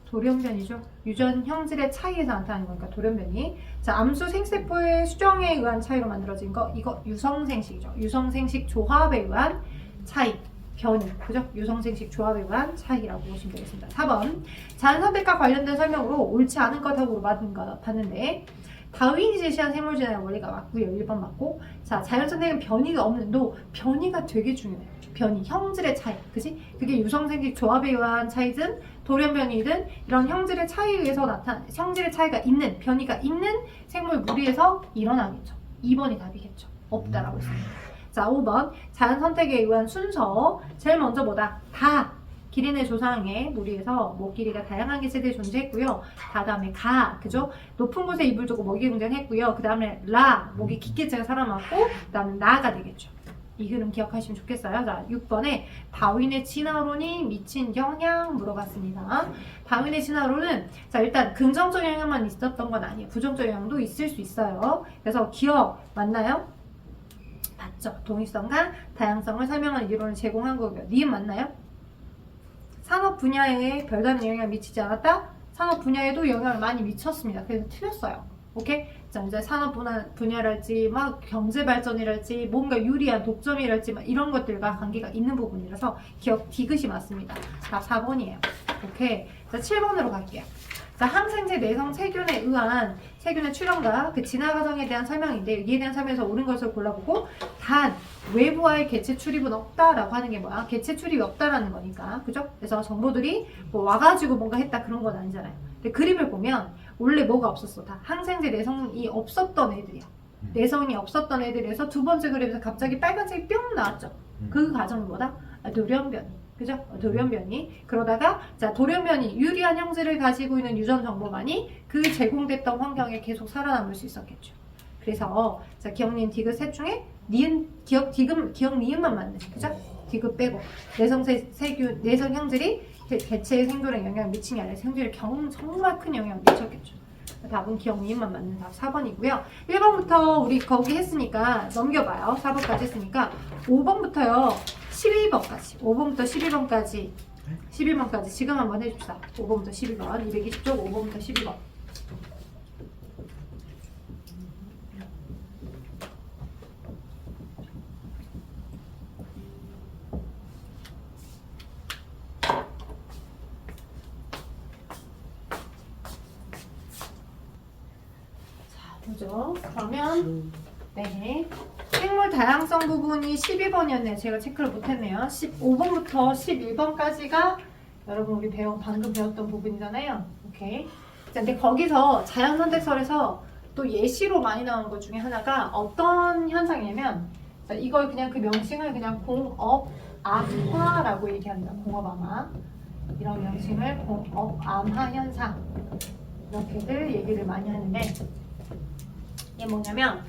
돌연변이죠. 유전 형질의 차이에서 나타나는 거니까 돌연변이. 자, 암수 생세포의 수정에 의한 차이로 만들어진 거 이거 유성생식이죠. 유성생식 조합에 의한 차이. 변이, 그죠? 유성생식 조합에 의한 차이라고 보시면 되겠습니다. 4번. 자연선택과 관련된 설명으로 옳지 않은 것하고 맞는 거 봤는데 다윈이 제시한 생물진화의 원리가 맞고요. 1번 맞고. 자, 자연선택은 변이가 없는데 변이가 되게 중요해요. 변이, 형질의 차이, 그지? 그게 유성생식 조합에 의한 차이든 돌연변이든 이런 형질의 차이에 의해서 형질의 차이가 있는, 변이가 있는 생물 무리에서 일어나겠죠. 2번이 답이겠죠. 없다라고 했습니다. 자, 5번. 자연선택에 의한 순서. 제일 먼저 뭐다? 다. 기린의 조상의 무리에서 목길이가 다양한 개체들이 존재했고요. 다음에 가, 그죠? 높은 곳에 입을 두고 먹이 경쟁했고요. 그 다음에 라, 목이 깊게째가 살아남았고, 그 다음에 나가 되겠죠. 이 흐름 기억하시면 좋겠어요. 자, 6번에 다윈의 진화론이 미친 영향 물어봤습니다. 다윈의 진화론은 자, 일단 긍정적 영향만 있었던 건 아니에요. 부정적 영향도 있을 수 있어요. 그래서 기억 맞나요? 맞죠. 동일성과 다양성을 설명하는 이론을 제공한 거고요. 니은 맞나요? 산업 분야에 별다른 영향을 미치지 않았다? 산업 분야에도 영향을 많이 미쳤습니다. 그래서 틀렸어요. 오케이? 자, 이제 산업 분야랄지, 막 경제 발전이랄지, 뭔가 유리한 독점이랄지, 막 이런 것들과 관계가 있는 부분이라서 기억 디귿이 맞습니다. 답 4번이에요. 오케이. 자, 7번으로 갈게요. 자, 항생제 내성 세균에 의한 세균의 출현과 그 진화 과정에 대한 설명인데, 이에 대한 설명에서 옳은 것을 골라보고, 단 외부와의 개체 출입은 없다라고 하는 게 뭐야? 개체 출입이 없다라는 거니까, 그죠? 그래서 정보들이 뭐 와가지고 뭔가 했다 그런 건 아니잖아요. 근데 그림을 보면 원래 뭐가 없었어? 다 항생제 내성이 없었던 애들이야. 내성이 없었던 애들에서 두 번째 그림에서 갑자기 빨간색이 뿅 나왔죠. 그 과정이 뭐다? 돌연변이. 그죠? 돌연변이. 그러다가 자, 돌연변이 유리한 형질을 가지고 있는 유전 정보만이 그 제공됐던 환경에 계속 살아남을 수 있었겠죠. 그래서 자, 기억 니은 디귿 셋 중에 니은 기억 니은만 맞네. 그죠? 디귿 빼고 내성 세균 내성 형질이 개체의 생존에 영향을 미친 게 아니라 생존에 정말 큰 영향을 미쳤겠죠. 답은 기억 니은만 맞는 답 4번이고요. 1번부터 우리 거기 했으니까 넘겨봐요. 4번까지 했으니까 5번부터요. 12번까지 5번부터 12번까지 지금 한번 해줍시다. 5번부터 12번 220쪽 5번부터 12번. 그죠? 그러면 네, 생물 다양성 부분이 12번이었네요. 제가 체크를 못했네요. 15번부터 11번까지가 여러분 우리 방금 배웠던 부분이잖아요. 오케이. 자, 근데 거기서 자연선택설에서 또 예시로 많이 나오는 것 중에 하나가 어떤 현상이냐면, 자, 이걸 그냥 그 명칭을 그냥 공업암화라고 얘기합니다. 공업암화. 이런 명칭을 공업암화 현상 이렇게들 얘기를 많이 하는데, 이게 뭐냐면,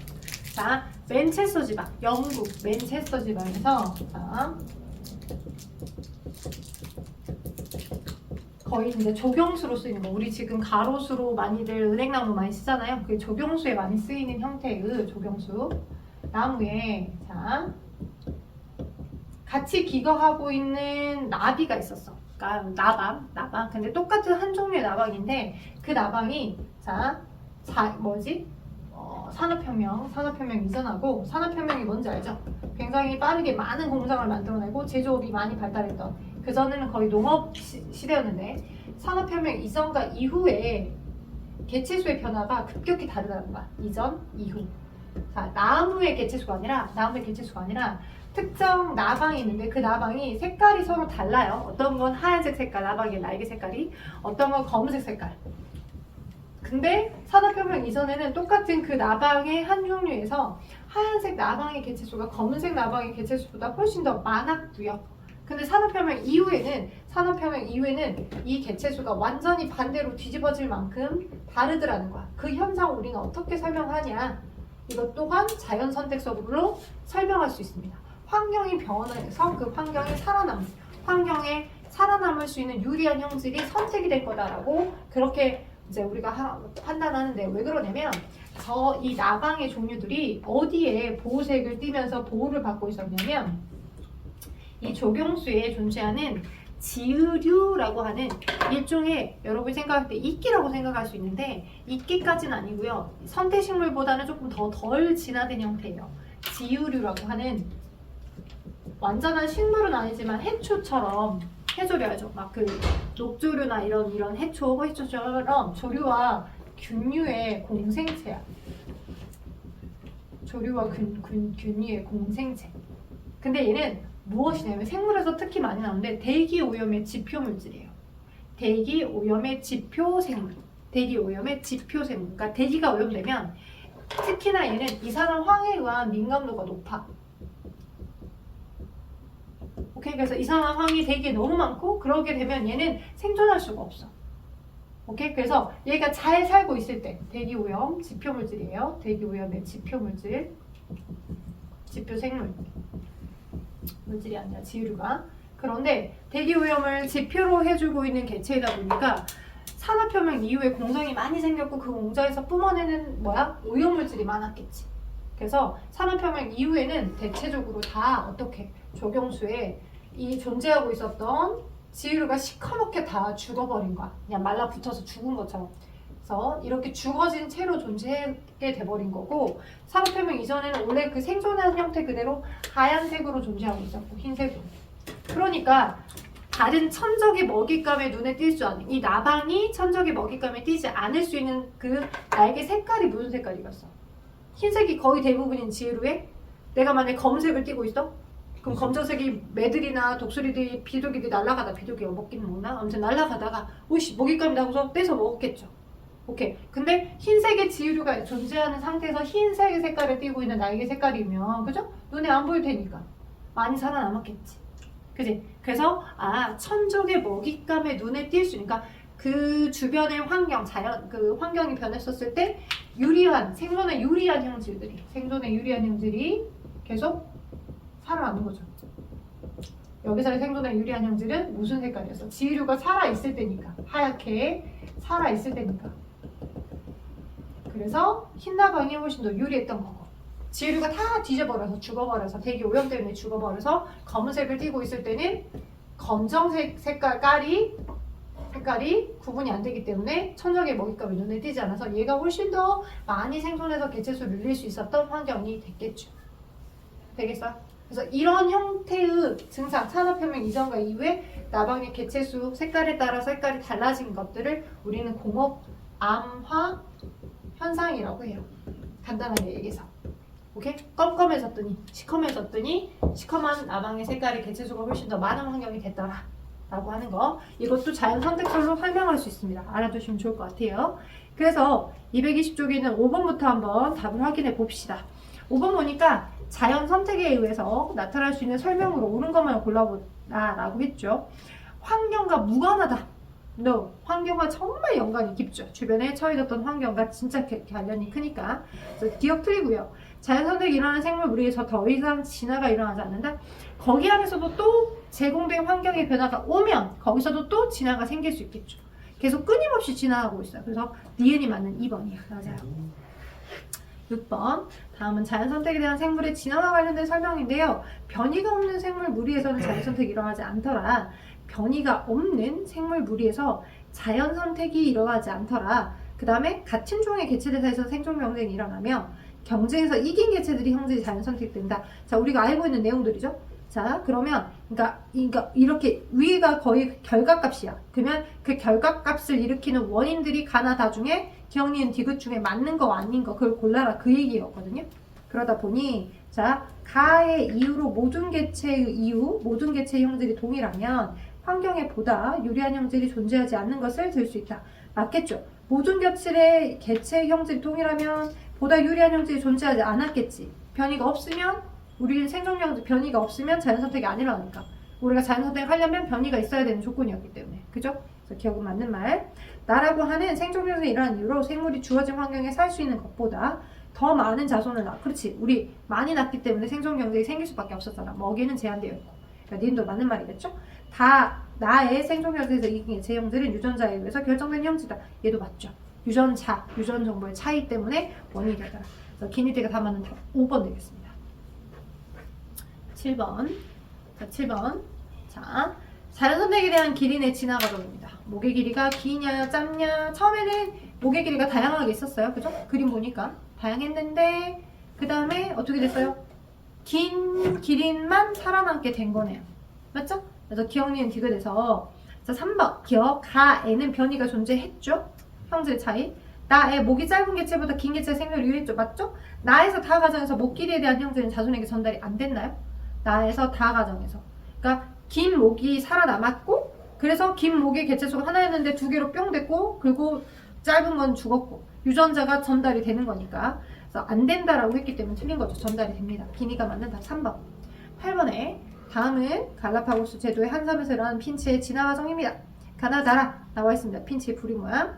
자, 맨체스터 지방, 영국 맨체스터 지방에서 자, 거의 이제 조경수로 쓰이는 거, 우리 지금 가로수로 많이들 은행나무 많이 쓰잖아요. 그 조경수에 많이 쓰이는 형태의 조경수 나무에 자, 같이 기거하고 있는 나비가 있었어. 그러니까 나방. 근데 똑같은 한 종류의 나방인데 그 나방이 산업혁명 이전하고, 산업혁명이 뭔지 알죠? 굉장히 빠르게 많은 공장을 만들어내고 제조업이 많이 발달했던, 그전에는 거의 농업 시대였는데 산업혁명 이전과 이후에 개체수의 변화가 급격히 다르다는 거야. 이전, 이후. 자, 나무의 개체수가 아니라 특정 나방이 있는데 그 나방이 색깔이 서로 달라요. 어떤 건 하얀색 색깔, 나방의 날개 색깔이, 어떤 건 검은색 색깔. 근데 산업혁명 이전에는 똑같은 그 나방의 한 종류에서 하얀색 나방의 개체수가 검은색 나방의 개체수보다 훨씬 더 많았고요. 근데 산업혁명 이후에는 이 개체수가 완전히 반대로 뒤집어질 만큼 다르더라는 거야. 그 현상을 우리는 어떻게 설명하냐? 이것 또한 자연선택적으로 설명할 수 있습니다. 환경이 변화해서 그 환경에 살아남을 수 있는 유리한 형질이 선택이 될 거다라고 그렇게 이제 우리가 판단하는데, 왜 그러냐면 이 나방의 종류들이 어디에 보호색을 띠면서 보호를 받고 있었냐면, 이 조경수에 존재하는 지으류라고 하는 일종의, 여러분이 생각할 때 이끼라고 생각할 수 있는데 이끼까지는 아니고요. 선택식물보다는 조금 덜 진화된 형태예요. 지으류라고 하는, 완전한 식물은 아니지만 해초처럼, 해조류 알죠? 막 그 녹조류나 이런 해초처럼 조류와 균류의 공생체야. 조류와 균류의 공생체. 근데 얘는 무엇이냐면 생물에서 특히 많이 나오는데 대기 오염의 지표 물질이에요. 대기 오염의 지표 생물. 그러니까 대기가 오염되면 특히나 얘는 이산화황에 의한 민감도가 높아. 오케이, 그래서 이산화황이 대기에 너무 많고, 그러게 되면 얘는 생존할 수가 없어. 오케이, 그래서 얘가 잘 살고 있을 때 대기 오염 지표 물질이에요. 대기 오염의 지표 물질, 지표 생물. 물질이 아니라 지유류가. 그런데 대기 오염을 지표로 해주고 있는 개체이다 보니까 산업혁명 이후에 공장이 많이 생겼고 그 공장에서 뿜어내는 오염물질이 많았겠지. 그래서 산업혁명 이후에는 대체적으로 다 어떻게 조경수에 이 존재하고 있었던 지유류가 시커멓게 다 죽어버린 거야. 그냥 말라붙어서 죽은 것처럼. 그래서 이렇게 죽어진 채로 존재하게 돼버린 거고 산업혁명 이전에는 원래 그 생존한 형태 그대로 하얀색으로 존재하고 있었고 흰색으로. 그러니까 다른 천적의 먹잇감에 눈에 띌 수 없는 이 나방이 천적의 먹잇감에 띄지 않을 수 있는 그 날개 색깔이 무슨 색깔이었어? 흰색이 거의 대부분인 지혜로에 내가 만약에 검은색을 띄고 있어? 그럼 검정색이 매들이나 독수리들이 비둘기들이 날아가다 비둘기가 먹기는 먹나? 아무튼 날아가다가 오이씨 먹잇감이 나고서 떼서 먹었겠죠. 오케이. 근데 흰색의 지유류가 존재하는 상태에서 흰색의 색깔을 띠고 있는 날개 색깔이면 그죠? 눈에 안 보일 테니까 많이 살아남았겠지. 그지? 그래서 천적의 먹잇감에 눈에 띌 수 있으니까 그 주변의 환경, 자연 그 환경이 변했었을 때 유리한 생존에 유리한 형질들이 계속 살아나는 거죠. 여기서의 생존에 유리한 형질은 무슨 색깔이었어? 지유류가 살아있을 때니까 하얗게 살아있을 때니까. 그래서 흰나방이 훨씬 더 유리했던 거고 지유류가 다 뒤져버려서 죽어버려서 대기 오염 때문에 죽어버려서 검은색을 띠고 있을 때는 검정색 색깔이 구분이 안 되기 때문에 천적의 먹잇감이 눈에 띄지 않아서 얘가 훨씬 더 많이 생존해서 개체수를 늘릴 수 있었던 환경이 됐겠죠. 되겠어요? 그래서 이런 형태의 증상, 산업혁명 이전과 이후에 나방의 개체수, 색깔에 따라 색깔이 달라진 것들을 우리는 공업 암화 현상이라고 해요. 간단하게 얘기해서. 오케이? 껌껌해졌더니 시커먼 나방의 색깔의 개체수가 훨씬 더 많은 환경이 됐더라 라고 하는 거. 이것도 자연 선택설로 설명할 수 있습니다. 알아두시면 좋을 것 같아요. 그래서 220쪽에는 5번부터 한번 답을 확인해 봅시다. 5번 보니까 자연 선택에 의해서 나타날 수 있는 설명으로 옳은 것만 골라보라 라고 했죠. 환경과 무관하다. No. 환경과 정말 연관이 깊죠. 주변에 처해졌던 환경과 진짜 관련이 크니까. 그래서 기억 틀리고요. 자연 선택이 일어나는 생물 무리에서 더 이상 진화가 일어나지 않는다. 거기 안에서도 또 제공된 환경의 변화가 오면 거기서도 또 진화가 생길 수 있겠죠. 계속 끊임없이 진화하고 있어요. 그래서 니은이 맞는 2번이에요. 맞아요. 6번. 다음은 자연 선택에 대한 생물의 진화와 관련된 설명인데요. 변이가 없는 생물 무리에서는 자연 선택이 일어나지 않더라. 변이가 없는 생물 무리에서 자연 선택이 일어나지 않더라. 그 다음에 같은 종의 개체들 사이에서 생존 경쟁이 일어나며 경쟁에서 이긴 개체들이 형질이 자연 선택된다. 자, 우리가 알고 있는 내용들이죠. 자, 그러면 그러니까 이렇게 위가 거의 결과값이야. 그러면 그 결과값을 일으키는 원인들이 가나 다 중에 기억, 니은, 디귿 중에 맞는 거 아닌 거 그걸 골라라 그 얘기였거든요. 그러다 보니 자, 가의 이유로 모든 개체의 이유, 모든 개체의 형질이 동일하면 환경에 보다 유리한 형질이 존재하지 않는 것을 들 수 있다. 맞겠죠? 모든 개체의 형질이 동일하면 보다 유리한 형질이 존재하지 않았겠지. 변이가 없으면 우리는 생존형 변이가 없으면 자연 선택이 안 일어나니까. 우리가 자연 선택을 하려면 변이가 있어야 되는 조건이었기 때문에. 그죠? 그래서 기억은 맞는 말. 나라고 하는 생존 현상이 일어난 이유로 생물이 주어진 환경에 살 수 있는 것보다 더 많은 자손을 낳아. 그렇지. 우리 많이 낳기 때문에 생존 경쟁이 생길 수밖에 없었잖아. 먹이는 제한되어 있고. 그러니까 님도 맞는 말이겠죠? 다 나의 생존 경쟁에서 이긴 제 형들은 유전자에 의해서 결정된 형질이다. 얘도 맞죠. 유전 정보의 차이 때문에 원인이 되더라. 그래서 기니드가 다 맞는 답 5번 되겠습니다. 7번. 자, 7번. 자, 자연 선택에 대한 기린의 진화 과정입니다. 목의 길이가 기냐, 짧냐. 처음에는 목의 길이가 다양하게 있었어요. 그죠? 그림 보니까. 다양했는데, 그 다음에 어떻게 됐어요? 긴 기린만 살아남게 된 거네요. 맞죠? 그래서 기억, 니은, 디귿에서. 자, 3번. 기억, 가에는 변이가 존재했죠? 형질 차이. 나의 목이 짧은 개체보다 긴 개체의 생존이 유리했죠. 맞죠? 나에서 다 과정에서 목 길이에 대한 형질은 자손에게 전달이 안 됐나요? 나에서 다 과정에서. 그러니까 긴 목이 살아남았고 그래서 긴 목의 개체수가 하나였는데 두 개로 뿅 됐고 그리고 짧은 건 죽었고 유전자가 전달이 되는 거니까 그래서 안 된다라고 했기 때문에 틀린 거죠. 전달이 됩니다. 기니가 맞는 답 3번. 8번에 다음은 갈라파고스 제도의 한 섬에서 일어난 핀치의 진화 과정입니다. 가나다라 나와 있습니다. 핀치의 부리 모양.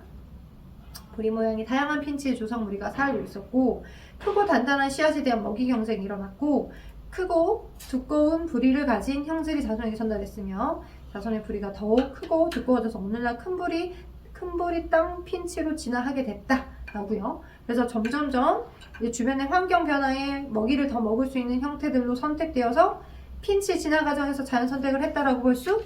부리 모양이 다양한 핀치의 조성 무리가 살고 있었고 크고 단단한 씨앗에 대한 먹이 경쟁이 일어났고 크고 두꺼운 부리를 가진 형질이 자손에게 전달됐으며 자손의 부리가 더욱 크고 두꺼워져서 오늘날 큰 부리 땅 핀치로 진화하게 됐다라고요. 그래서 점점점 이제 주변의 환경 변화에 먹이를 더 먹을 수 있는 형태들로 선택되어서 핀치 진화 과정에서 자연 선택을 했다라고 볼 수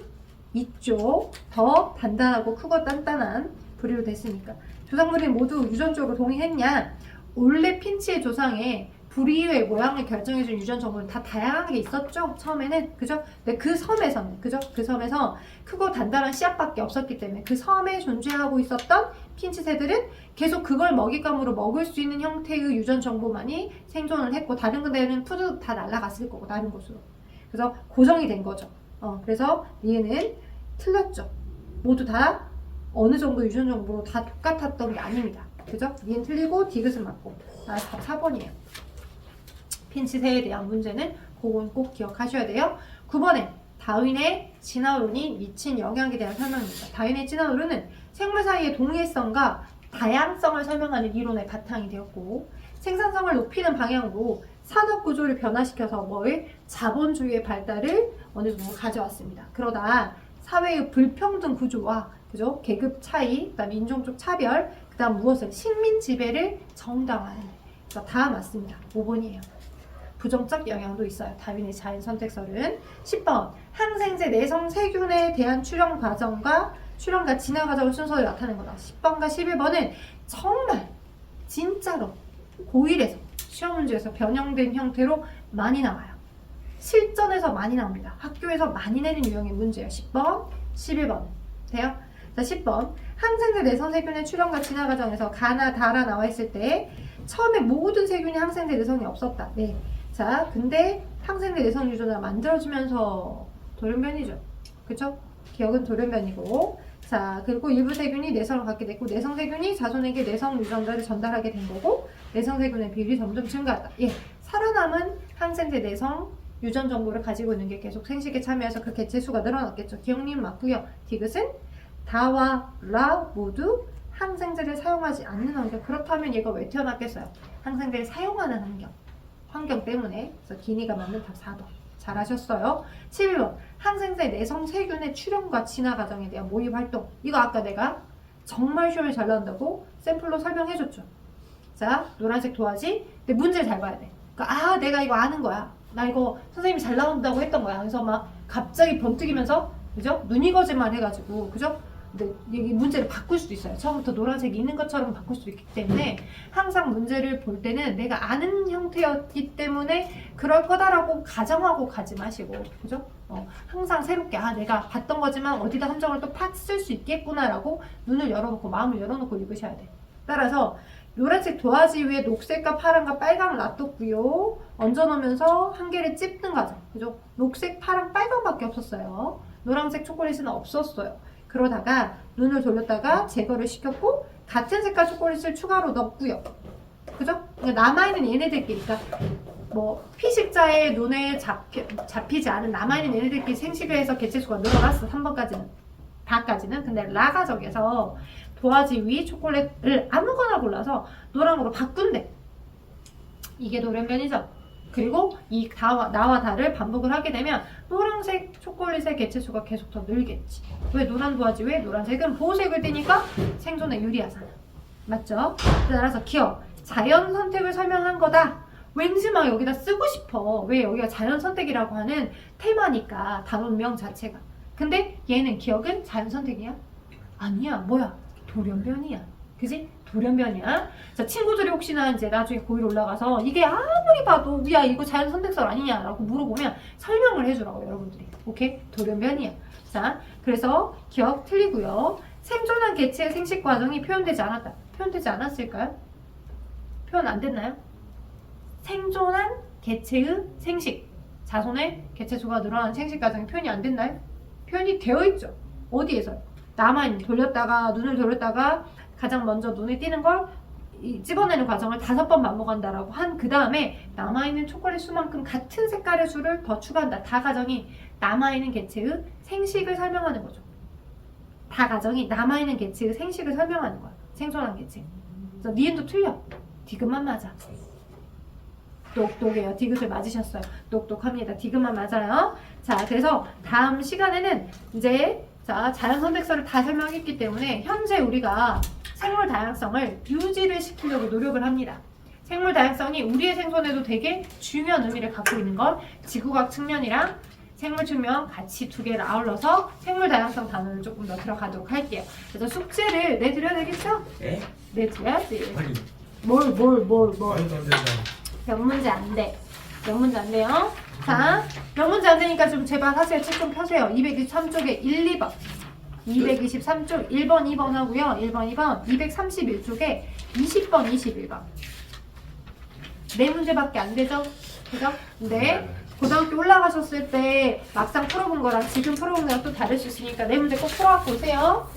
있죠. 더 단단하고 크고 단단한 분리로 됐으니까. 조상들이 모두 유전적으로 동의했냐? 원래 핀치의 조상에 불이의 모양을 결정해준 유전 정보는 다 다양하게 있었죠. 처음에는 그죠? 근데 그 섬에서는 그죠? 그 섬에서 크고 단단한 씨앗밖에 없었기 때문에 그 섬에 존재하고 있었던 핀치 새들은 계속 그걸 먹잇감으로 먹을 수 있는 형태의 유전 정보만이 생존을 했고 다른 데는 푸드 다 날아갔을 거고 다른 곳으로. 그래서 고정이 된 거죠. 그래서 얘는 틀렸죠. 모두 다 어느 정도 유전 정보로 다 똑같았던 게 아닙니다. 그죠? 얘는 틀리고 디귿은 맞고. 답 4번이에요. 핀치새에 대한 문제는 그건 꼭 기억하셔야 돼요. 9번에 다윈의 진화론이 미친 영향에 대한 설명입니다. 다윈의 진화론은 생물 사이의 동일성과 다양성을 설명하는 이론의 바탕이 되었고 생산성을 높이는 방향으로 산업 구조를 변화시켜서 자본주의의 발달을 어느 정도 가져왔습니다. 그러다 사회의 불평등 구조와 그죠? 계급 차이, 그다음 인종적 차별, 그다음 무엇을 식민 지배를 정당화하는. 다 맞습니다. 5번이에요. 부정적 영향도 있어요. 다윈의 자연 선택설은. 10번 항생제 내성 세균에 대한 출현 과정과 진화 과정을 순서를 나타낸 거다. 10번과 11번은 정말 진짜로 고1에서 시험 문제에서 변형된 형태로 많이 나와요. 실전에서 많이 나옵니다. 학교에서 많이 내는 유형의 문제예요. 10번, 11번. 돼요? 자, 10번 항생제 내성 세균의 출현과 진화 과정에서 가나 다라 나와 있을 때 처음에 모든 세균이 항생제 내성이 없었다. 네. 자, 근데 항생제 내성 유전자 만들어지면서 돌연변이죠. 그쵸? 기억은 돌연변이고. 자, 그리고 일부 세균이 내성을 갖게 됐고, 내성 세균이 자손에게 내성 유전자를 전달하게 된 거고, 내성 세균의 비율이 점점 증가했다. 예. 살아남은 항생제 내성 유전 정보를 가지고 있는 게 계속 생식에 참여해서 그 개체 수가 늘어났겠죠. 기억님 맞고요. 디귿은 다와 라 모두 항생제를 사용하지 않는 환경. 그렇다면 얘가 왜 태어났겠어요? 항생제를 사용하는 환경 때문에. 그래서 기니가 맞는 답 4번. 잘하셨어요. 11번 항생제 내성 세균의 출현과 진화 과정에 대한 모의 활동. 이거 아까 내가 정말 시험에 잘 나온다고 샘플로 설명해줬죠. 자, 노란색 도화지. 근데 문제를 잘 봐야 돼. 그러니까 내가 이거 아는 거야. 나 이거 선생님이 잘 나온다고 했던 거야. 그래서 막 갑자기 번뜩이면서 그죠? 눈이 거짓말 해가지고 그죠? 근데 이 문제를 바꿀 수도 있어요. 처음부터 노란색이 있는 것처럼 바꿀 수도 있기 때문에 항상 문제를 볼 때는 내가 아는 형태였기 때문에 그럴 거다라고 가정하고 가지 마시고 그죠? 항상 새롭게 내가 봤던 거지만 어디다 함정을 또 팍 쓸 수 있겠구나라고 눈을 열어놓고 마음을 열어놓고 읽으셔야 돼. 따라서 노란색 도화지 위에 녹색과 파란과 빨강을 놔뒀고요. 얹어놓으면서 한 개를 찝는 과정. 그죠? 녹색, 파랑, 빨강밖에 없었어요. 노란색 초콜릿은 없었어요. 그러다가 눈을 돌렸다가 제거를 시켰고 같은 색깔 초콜릿을 추가로 넣었고요. 그죠? 그러니까 남아있는 얘네들끼리 그러니까 피식자의 눈에 잡히지 않은 남아있는 얘네들끼리 생식을 해서 개체수가 늘어났어. 3번까지는. 다까지는. 근데 라 가정에서 도화지 위 초콜릿을 아무거나 골라서 노랑으로 바꾼대. 이게 돌연변이죠. 그리고 이 나와 다를 반복을 하게 되면 노란색 초콜릿의 개체수가 계속 더 늘겠지. 왜 노란 도화지 왜 노란색은 보호색을 띠니까 생존에 유리하잖아. 맞죠? 따라서 기억. 자연 선택을 설명한 거다. 왠지 막 여기다 쓰고 싶어. 왜 여기가 자연 선택이라고 하는 테마니까 단원명 자체가. 근데 얘는 기억은 자연 선택이야? 아니야. 뭐야? 돌연변이야. 그지? 돌연변이야. 자, 친구들이 혹시나 이제 나중에 고1 올라가서 이게 아무리 봐도 야 이거 자연 선택설 아니냐라고 물어보면 설명을 해주라고 여러분들이. 오케이? 돌연변이야. 자, 그래서 기억 틀리고요. 생존한 개체의 생식 과정이 표현되지 않았다. 표현되지 않았을까요? 표현 안 됐나요? 생존한 개체의 생식. 자손의 개체수가 늘어난 생식 과정이 표현이 안 됐나요? 표현이 되어 있죠. 어디에서요? 눈을 돌렸다가 가장 먼저 눈에 띄는 걸 집어내는 과정을 5번 반복한다라고 한 그 다음에 남아있는 초콜릿 수만큼 같은 색깔의 수를 더 추가한다. 다 과정이 남아있는 개체의 생식을 설명하는 거죠. 다 과정이 남아있는 개체의 생식을 설명하는 거야. 생존한 개체. 그래서 니은도 틀려. 디귿만 맞아. 똑똑해요. 디귿을 맞으셨어요. 똑똑합니다. 디귿만 맞아요. 자, 그래서 다음 시간에는 이제 자연 선택설을 다 설명했기 때문에 현재 우리가 생물 다양성을 유지를 시키려고 노력을 합니다. 생물 다양성이 우리의 생존에도 되게 중요한 의미를 갖고 있는 건 지구과학 측면이랑 생물 측면 같이 두 개를 아울러서 생물 다양성 단어를 조금 더 들어가도록 할게요. 그래서 숙제를 내드려야 되겠죠? 에? 내드려야지. 아니 뭘. 말도 안 된다. 몇 문제 안 돼. 몇 문제 안 돼요? 자, 몇 문제 안 되니까 좀 제발 하세요. 책 좀 펴세요. 223쪽에 1, 2번. 223쪽 1번, 2번 하고요. 1번, 2번. 231쪽에 20번, 21번. 네 문제밖에 안 되죠? 그죠? 근데 고등학교 올라가셨을 때 막상 풀어본 거랑 지금 풀어본 거랑 또 다를 수 있으니까 네 문제 꼭 풀어갖고 오세요.